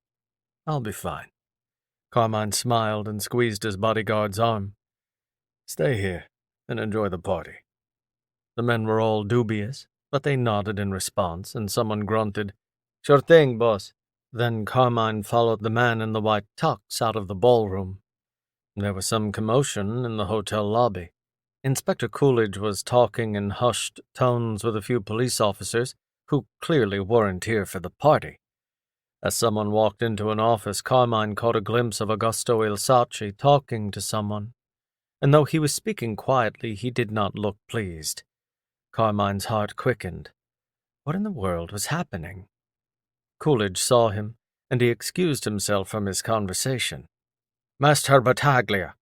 "I'll be fine." Carmine smiled and squeezed his bodyguard's arm. "Stay here and enjoy the party." The men were all dubious, but they nodded in response, and someone grunted, "Sure thing, boss." Then Carmine followed the man in the white tux out of the ballroom. There was some commotion in the hotel lobby. Inspector Coolidge was talking in hushed tones with a few police officers who clearly weren't here for the party. As someone walked into an office, Carmine caught a glimpse of Augusto Il Saci talking to someone, and though he was speaking quietly, he did not look pleased. Carmine's heart quickened. What in the world was happening? Coolidge saw him, and he excused himself from his conversation. "Master Battaglia."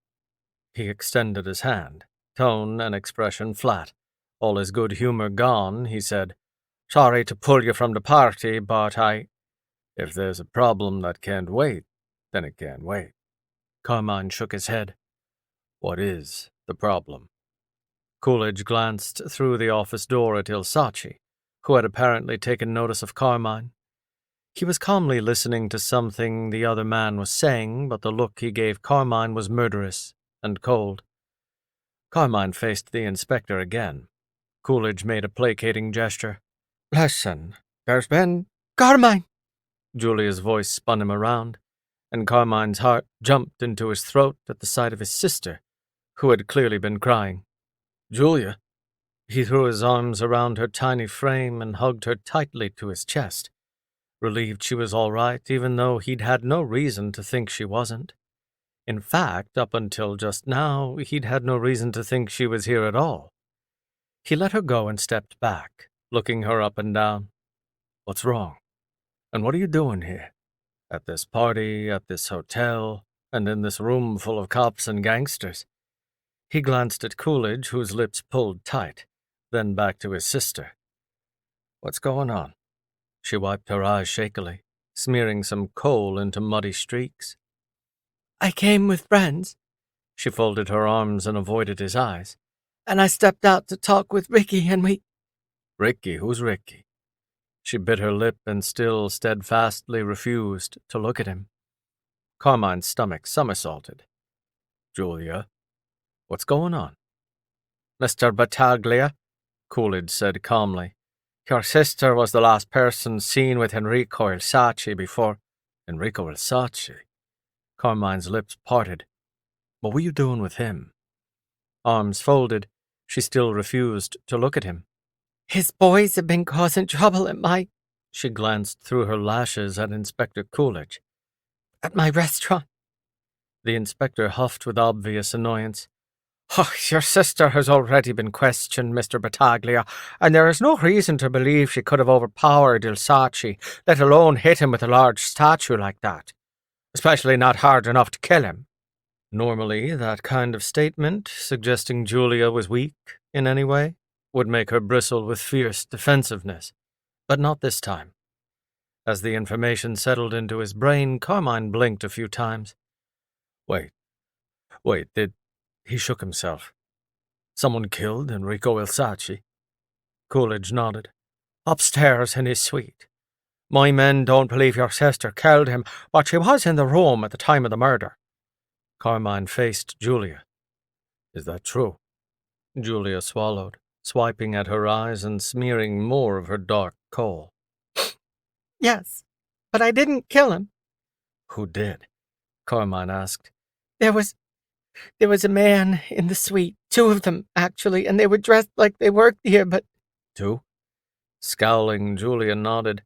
He extended his hand, tone and expression flat. All his good humor gone, he said, "Sorry to pull you from the party, but If there's a problem that can't wait, then it can't wait." Carmine shook his head. "What is the problem?" Coolidge glanced through the office door at Il Saci, who had apparently taken notice of Carmine. He was calmly listening to something the other man was saying, but the look he gave Carmine was murderous and cold. Carmine faced the inspector again. Coolidge made a placating gesture. "Listen, there's been—" "Carmine!" Julia's voice spun him around, and Carmine's heart jumped into his throat at the sight of his sister, who had clearly been crying. "Julia!" He threw his arms around her tiny frame and hugged her tightly to his chest, relieved she was all right, even though he'd had no reason to think she wasn't. In fact, up until just now, he'd had no reason to think she was here at all. He let her go and stepped back, looking her up and down. "What's wrong? And what are you doing here? At this party, at this hotel, and in this room full of cops and gangsters?" He glanced at Coolidge, whose lips pulled tight, then back to his sister. "What's going on?" She wiped her eyes shakily, smearing some coal into muddy streaks. "I came with friends." She folded her arms and avoided his eyes. "And I stepped out to talk with Ricky, and we—" "Ricky? Who's Ricky?" She bit her lip and still steadfastly refused to look at him. Carmine's stomach somersaulted. Julia, what's going on? Mr. Battaglia, Coolidge said calmly, your sister was the last person seen with Enrico Ilsacci before. Enrico Ilsacci? Carmine's lips parted. What were you doing with him? Arms folded, she still refused to look at him. His boys have been causing trouble at my... She glanced through her lashes at Inspector Coolidge. At my restaurant. The inspector huffed with obvious annoyance. Oh, your sister has already been questioned, Mr. Battaglia, and there is no reason to believe she could have overpowered Ilsacci, let alone hit him with a large statue like that. Especially not hard enough to kill him. Normally, that kind of statement, suggesting Julia was weak in any way, would make her bristle with fierce defensiveness. But not this time. As the information settled into his brain, Carmine blinked a few times. Wait, he shook himself. Someone killed Enrico Ilsacci? Coolidge nodded. Upstairs in his suite. My men don't believe your sister killed him, but she was in the room at the time of the murder. Carmine faced Julia. Is that true? Julia swallowed, swiping at her eyes and smearing more of her dark kohl. Yes, but I didn't kill him. Who did? Carmine asked. There was a man in the suite, 2 of them, actually, and they were dressed like they worked here, but... 2? Scowling, Julia nodded.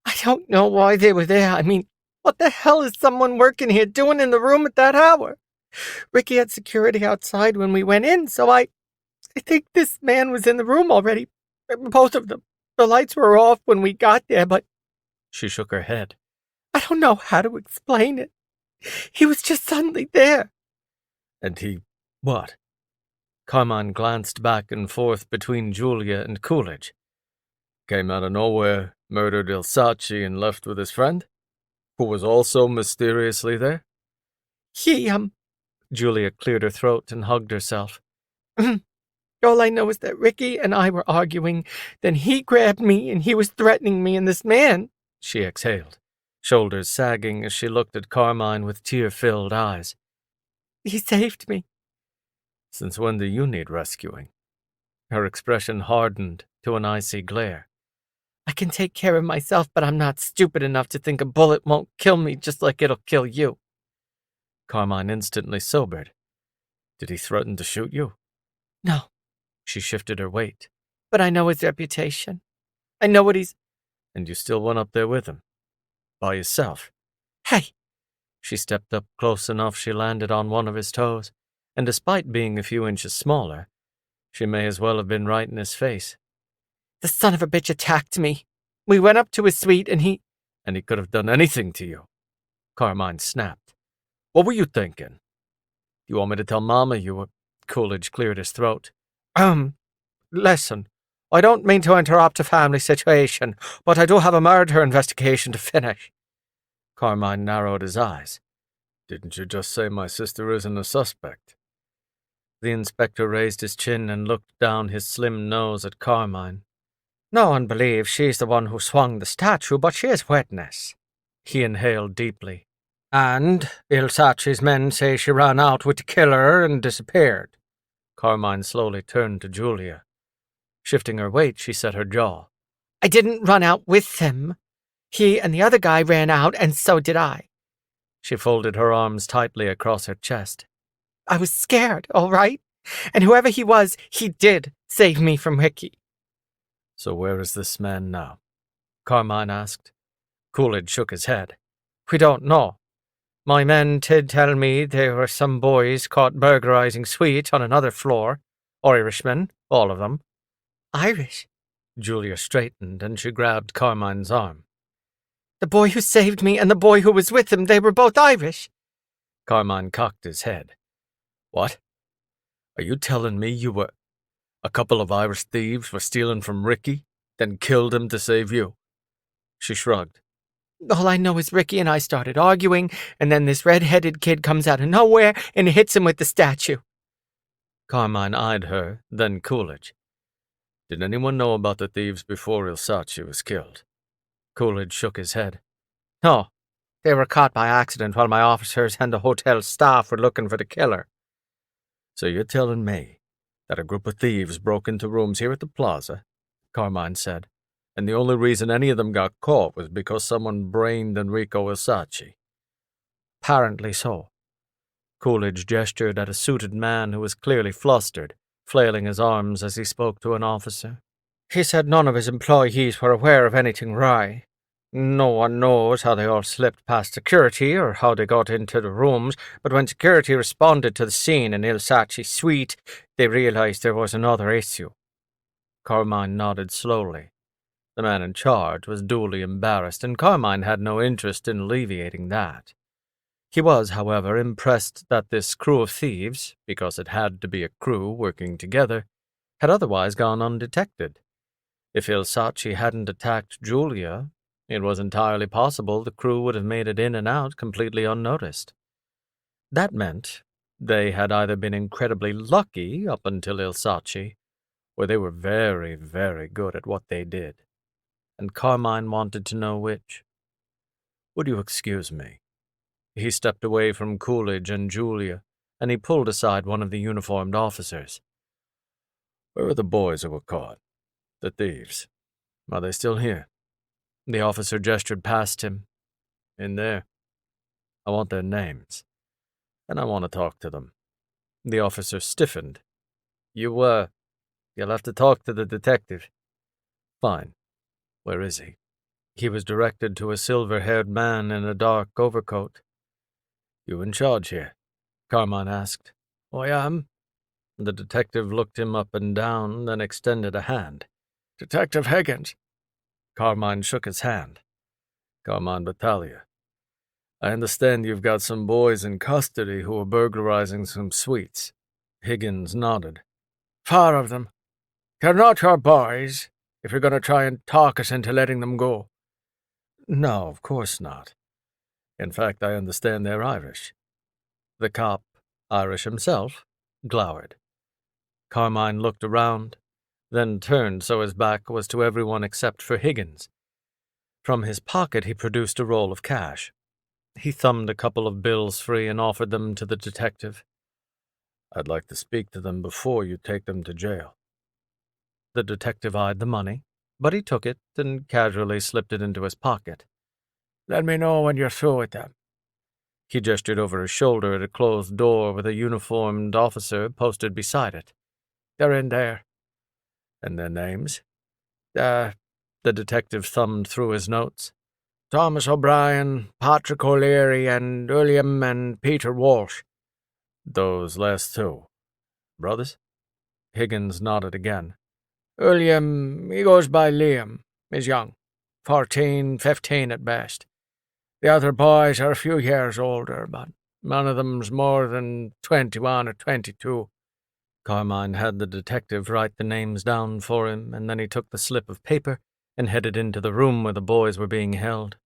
I don't know why they were there. I mean, what the hell is someone working here doing in the room at that hour? Ricky had security outside when we went in, so I think this man was in the room already. Both of them. The lights were off when we got there, but... She shook her head. I don't know how to explain it. He was just suddenly there. And he... what? Carmine glanced back and forth between Julia and Coolidge. Came out of nowhere, murdered Ilsacci, and left with his friend? Who was also mysteriously there? Julia cleared her throat and hugged herself. All I know is that Ricky and I were arguing, then he grabbed me and he was threatening me, and this man... She exhaled, shoulders sagging as she looked at Carmine with tear-filled eyes. He saved me. Since when do you need rescuing? Her expression hardened to an icy glare. I can take care of myself, but I'm not stupid enough to think a bullet won't kill me just like it'll kill you. Carmine instantly sobered. Did he threaten to shoot you? No. She shifted her weight. But I know his reputation. I know what he's... And you still went up there with him? By yourself? Hey! She stepped up close enough she landed on one of his toes, and despite being a few inches smaller, she may as well have been right in his face. The son of a bitch attacked me. We went up to his suite and he... And he could have done anything to you. Carmine snapped. What were you thinking? You want me to tell Mama you were... Coolidge cleared his throat. Listen, I don't mean to interrupt a family situation, but I do have a murder investigation to finish. Carmine narrowed his eyes. Didn't you just say my sister isn't a suspect? The inspector raised his chin and looked down his slim nose at Carmine. No one believes she's the one who swung the statue, but she is witness. He inhaled deeply. And Ilsacci's men say she ran out with the killer and disappeared. Carmine slowly turned to Julia. Shifting her weight, she set her jaw. I didn't run out with him. He and the other guy ran out, and so did I. She folded her arms tightly across her chest. I was scared, all right? And whoever he was, he did save me from Ricky. So where is this man now? Carmine asked. Coolidge shook his head. We don't know. My men did tell me there were some boys caught burglarizing suites on another floor. Irishmen, all of them. Irish? Julia straightened and she grabbed Carmine's arm. The boy who saved me and the boy who was with him, they were both Irish. Carmine cocked his head. What? Are you telling me you were... A couple of Irish thieves were stealing from Ricky, then killed him to save you? She shrugged. All I know is Ricky and I started arguing, and then this red-headed kid comes out of nowhere and hits him with the statue. Carmine eyed her, then Coolidge. Did anyone know about the thieves before Ilsacci was killed? Coolidge shook his head. No, They were caught by accident while my officers and the hotel staff were looking for the killer." "So you're telling me that a group of thieves broke into rooms here at the plaza," Carmine said, "and the only reason any of them got caught was because someone brained Enrico Versace?" "Apparently so." Coolidge gestured at a suited man who was clearly flustered, flailing his arms as he spoke to an officer. "He said none of his employees were aware of anything wry. No one knows how they all slipped past security or how they got into the rooms, but when security responded to the scene in Il Sachi's suite, they realized there was another issue." Carmine nodded slowly. The man in charge was duly embarrassed, and Carmine had no interest in alleviating that. He was, however, impressed that this crew of thieves, because it had to be a crew working together, had otherwise gone undetected. If Il Sachi hadn't attacked Julia, it was entirely possible the crew would have made it in and out completely unnoticed. That meant they had either been incredibly lucky up until Il Sachi, or they were very, very good at what they did. And Carmine wanted to know which. "Would you excuse me?" He stepped away from Coolidge and Julia, and he pulled aside one of the uniformed officers. "Where are the boys who were caught? The thieves. Are they still here?" The officer gestured past him. "In there. I want their names, and I want to talk to them." The officer stiffened. You'll have to talk to the detective." "Fine. Where is he?" He was directed to a silver-haired man in a dark overcoat. "You in charge here?" Carmine asked. "I am." The detective looked him up and down, then extended a hand. "Detective Higgins." Carmine shook his hand. "Carmine Battaglia. I understand you've got some boys in custody who are burglarizing some suites." Higgins nodded. "4 of them. They're not your boys, if you're going to try and talk us into letting them go." "No, of course not. In fact, I understand they're Irish." The cop, Irish himself, glowered. Carmine looked around, then turned so his back was to everyone except for Higgins. From his pocket he produced a roll of cash. He thumbed a couple of bills free and offered them to the detective. "I'd like to speak to them before you take them to jail." The detective eyed the money, but he took it and casually slipped it into his pocket. "Let me know when you're through with them." He gestured over his shoulder at a closed door with a uniformed officer posted beside it. "They're in there." "And their names?" The detective thumbed through his notes. "Thomas O'Brien, Patrick O'Leary, and William and Peter Walsh." "Those last two. Brothers?" Higgins nodded again. "William, he goes by Liam, is young. 14, 15 at best. The other boys are a few years older, but none of them's more than 21 or 22. Carmine had the detective write the names down for him, and then he took the slip of paper and headed into the room where the boys were being held.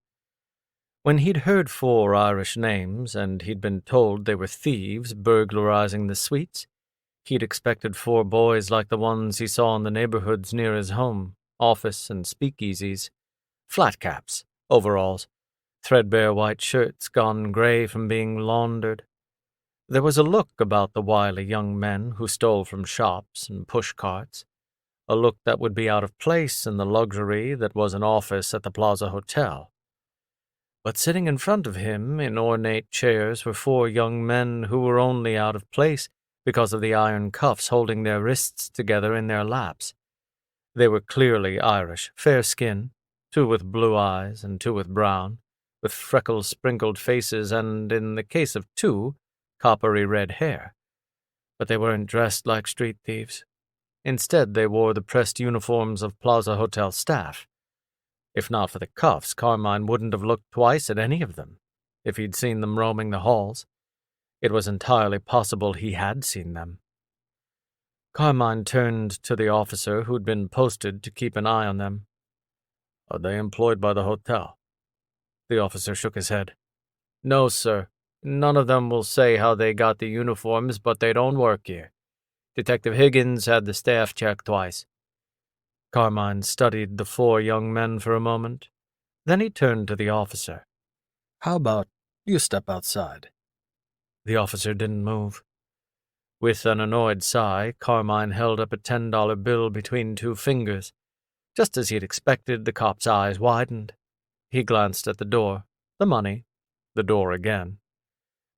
When he'd heard 4 Irish names, and he'd been told they were thieves burglarizing the suites, he'd expected 4 boys like the ones he saw in the neighborhoods near his home, office, and speakeasies. Flat caps, overalls, threadbare white shirts gone gray from being laundered. There was a look about the wily young men who stole from shops and push carts, a look that would be out of place in the luxury that was an office at the Plaza Hotel. But sitting in front of him in ornate chairs were 4 young men who were only out of place because of the iron cuffs holding their wrists together in their laps. They were clearly Irish, fair skin, 2 with blue eyes and 2 with brown, with freckle-sprinkled faces and, in the case of 2, coppery red hair. But they weren't dressed like street thieves. Instead, they wore the pressed uniforms of Plaza Hotel staff. If not for the cuffs, Carmine wouldn't have looked twice at any of them. If he'd seen them roaming the halls, it was entirely possible he had seen them. Carmine turned to the officer who'd been posted to keep an eye on them. "Are they employed by the hotel?" The officer shook his head. "No, sir. None of them will say how they got the uniforms, but they don't work here. Detective Higgins had the staff checked twice." Carmine studied the 4 young men for a moment. Then he turned to the officer. How about you step outside? The officer didn't move. With an annoyed sigh, Carmine held up a $10 bill between two fingers. Just as he had expected, the cop's eyes widened. He glanced at the door, the money, the door again.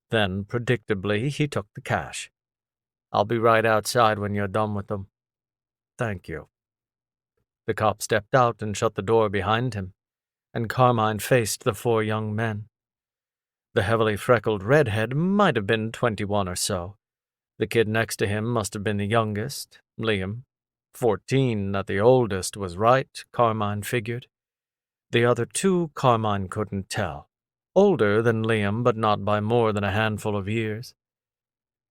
Then, predictably, he took the cash. I'll be right outside when you're done with them. Thank you. The cop stepped out and shut the door behind him, and Carmine faced the four young men. The heavily freckled redhead might have been 21 or so. The kid next to him must have been the youngest, Liam. 14 at the oldest was right, Carmine figured. The other two, Carmine couldn't tell. Older than Liam, but not by more than a handful of years.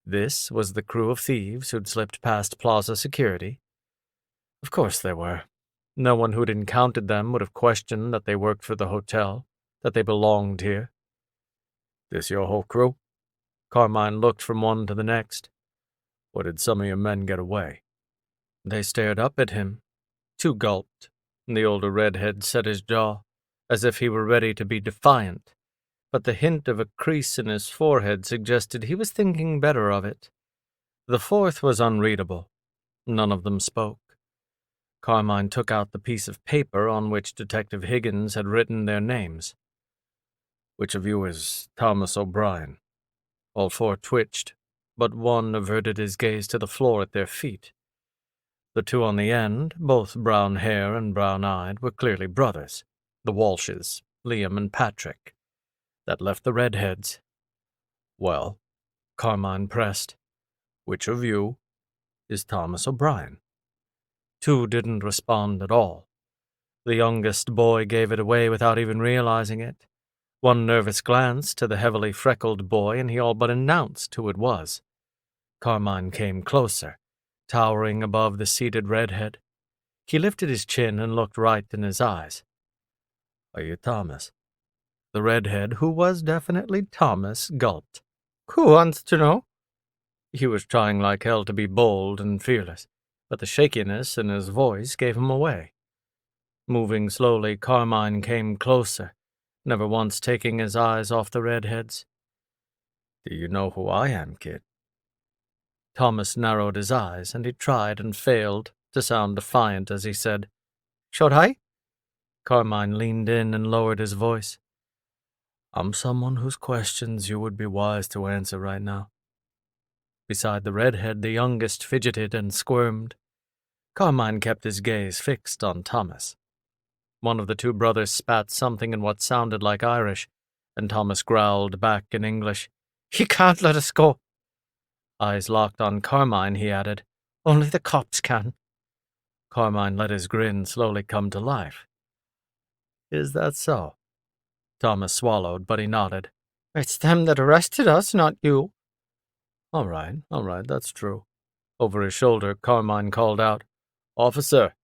This was the crew of thieves who'd slipped past Plaza security. Of course they were. No one who'd encountered them would have questioned that they worked for the hotel, that they belonged here. This your whole crew? Carmine looked from one to the next. Or did some of your men get away? They stared up at him. Two gulped. The older redhead set his jaw, as if he were ready to be defiant, but the hint of a crease in his forehead suggested he was thinking better of it. The fourth was unreadable. None of them spoke. Carmine took out the piece of paper on which Detective Higgins had written their names. Which of you is Thomas O'Brien? All four twitched, but one averted his gaze to the floor at their feet. The two on the end, both brown hair and brown-eyed, were clearly brothers, the Walshes, Liam and Patrick. That left the redheads. Well, Carmine pressed, which of you is Thomas O'Brien? Two didn't respond at all. The youngest boy gave it away without even realizing it. One nervous glance to the heavily freckled boy, and he all but announced who it was. Carmine came closer, towering above the seated redhead. He lifted his chin and looked right in his eyes. Are you Thomas? The redhead, who was definitely Thomas, gulped. Who wants to know? He was trying like hell to be bold and fearless, but the shakiness in his voice gave him away. Moving slowly, Carmine came closer, never once taking his eyes off the redheads. Do you know who I am, kid? Thomas narrowed his eyes, and he tried and failed to sound defiant as he said, Should I? Carmine leaned in and lowered his voice. I'm someone whose questions you would be wise to answer right now. Beside the redhead, the youngest fidgeted and squirmed. Carmine kept his gaze fixed on Thomas. One of the two brothers spat something in what sounded like Irish, and Thomas growled back in English, He can't let us go. Eyes locked on Carmine, he added, Only the cops can. Carmine let his grin slowly come to life. Is that so? Thomas swallowed, but he nodded. It's them that arrested us, not you. All right, that's true. Over his shoulder, Carmine called out, Officer!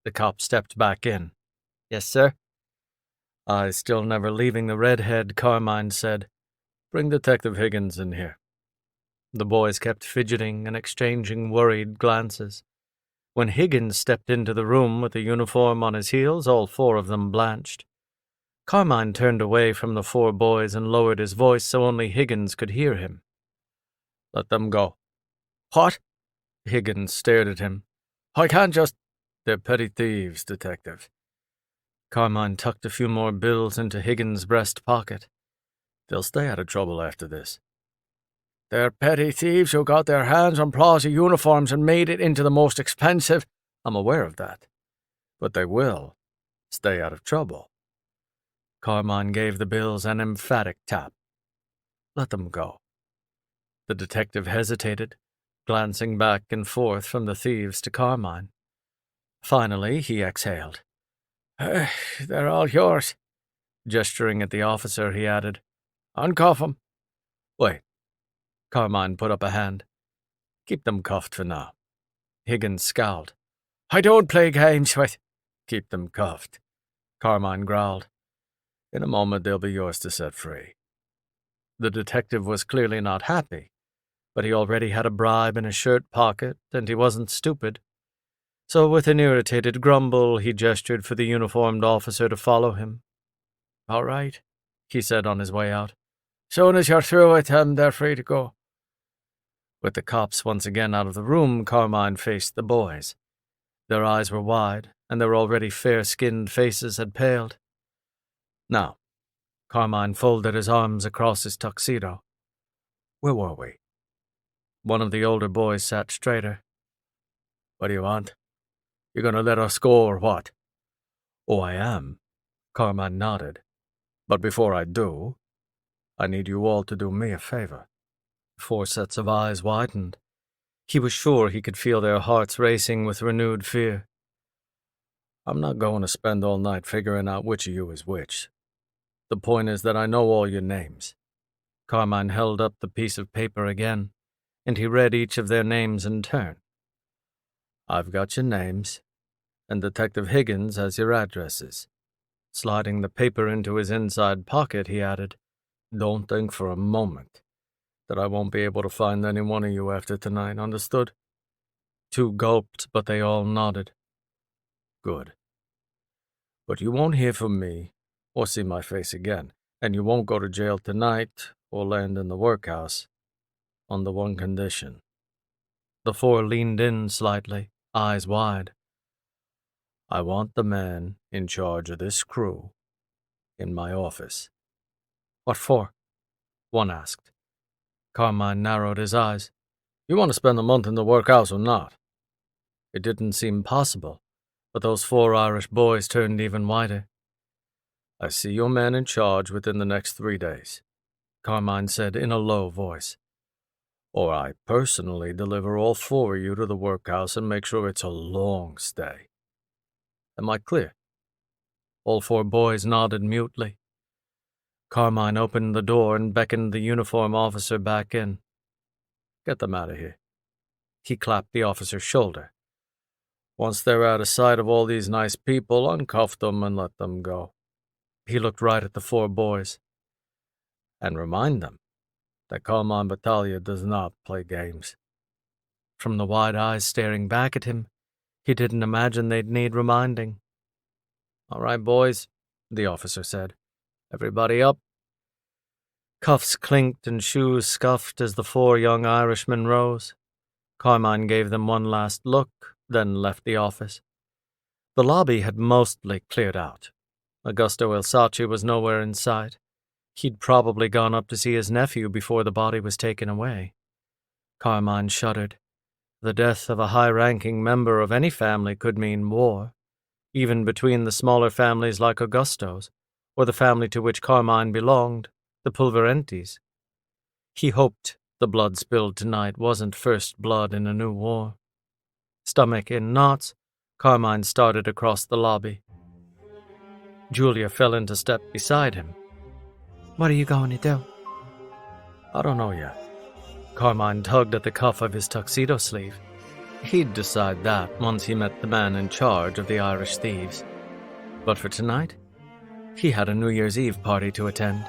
The cop stepped back in. Yes, sir? Eyes still never leaving the redhead, Carmine said, Bring Detective Higgins in here. The boys kept fidgeting and exchanging worried glances. When Higgins stepped into the room with the uniform on his heels, all four of them blanched. Carmine turned away from the four boys and lowered his voice so only Higgins could hear him. Let them go. What? Higgins stared at him. I can't just... They're petty thieves, Detective. Carmine tucked a few more bills into Higgins' breast pocket. They'll stay out of trouble after this. They're petty thieves who got their hands on Plaza uniforms and made it into the most expensive... I'm aware of that. But they will stay out of trouble. Carmine gave the bills an emphatic tap. Let them go. The detective hesitated, glancing back and forth from the thieves to Carmine. Finally, he exhaled. They're all yours. Gesturing at the officer, he added, Uncuff 'em. Wait. Carmine put up a hand. Keep them cuffed for now. Higgins scowled. I don't play games with... Keep them cuffed. Carmine growled. In a moment they'll be yours to set free. The detective was clearly not happy, but he already had a bribe in his shirt pocket, and he wasn't stupid. So with an irritated grumble, he gestured for the uniformed officer to follow him. All right, he said on his way out. Soon as you're through with them, they're free to go. With the cops once again out of the room, Carmine faced the boys. Their eyes were wide, and their already fair-skinned faces had paled. Now, Carmine folded his arms across his tuxedo. Where were we? One of the older boys sat straighter. What do you want? You gonna let us go or what? Oh, I am. Carmine nodded. But before I do, I need you all to do me a favor. 4 sets of eyes widened. He was sure he could feel their hearts racing with renewed fear. I'm not going to spend all night figuring out which of you is which. The point is that I know all your names. Carmine held up the piece of paper again, and he read each of their names in turn. I've got your names, and Detective Higgins has your addresses. Sliding the paper into his inside pocket, he added, Don't think for a moment that I won't be able to find any one of you after tonight, understood? 2 gulped, but they all nodded. Good. But you won't hear from me or see my face again, and you won't go to jail tonight or land in the workhouse, on the one condition. The 4 leaned in slightly, eyes wide. I want the man in charge of this crew in my office. What for? One asked. Carmine narrowed his eyes. You want to spend the month in the workhouse or not? It didn't seem possible, but those 4 Irish boys turned even whiter. I see your man in charge within the next 3 days, Carmine said in a low voice. Or I personally deliver all 4 of you to the workhouse and make sure it's a long stay. Am I clear? All 4 boys nodded mutely. Carmine opened the door and beckoned the uniform officer back in. Get them out of here. He clapped the officer's shoulder. Once they're out of sight of all these nice people, uncuff them and let them go. He looked right at the 4 boys. And remind them that Carmine Battaglia does not play games. From the wide eyes staring back at him, he didn't imagine they'd need reminding. All right, boys, the officer said. Everybody up? Cuffs clinked and shoes scuffed as the 4 young Irishmen rose. Carmine gave them one last look, then left the office. The lobby had mostly cleared out. Augusto Elsacci was nowhere in sight. He'd probably gone up to see his nephew before the body was taken away. Carmine shuddered. The death of a high-ranking member of any family could mean war, even between the smaller families like Augusto's, or the family to which Carmine belonged, the Pulverentis. He hoped the blood spilled tonight wasn't first blood in a new war. Stomach in knots, Carmine started across the lobby. Julia fell into step beside him. What are you going to do? I don't know yet. Carmine tugged at the cuff of his tuxedo sleeve. He'd decide that once he met the man in charge of the Irish thieves. But for tonight, he had a New Year's Eve party to attend.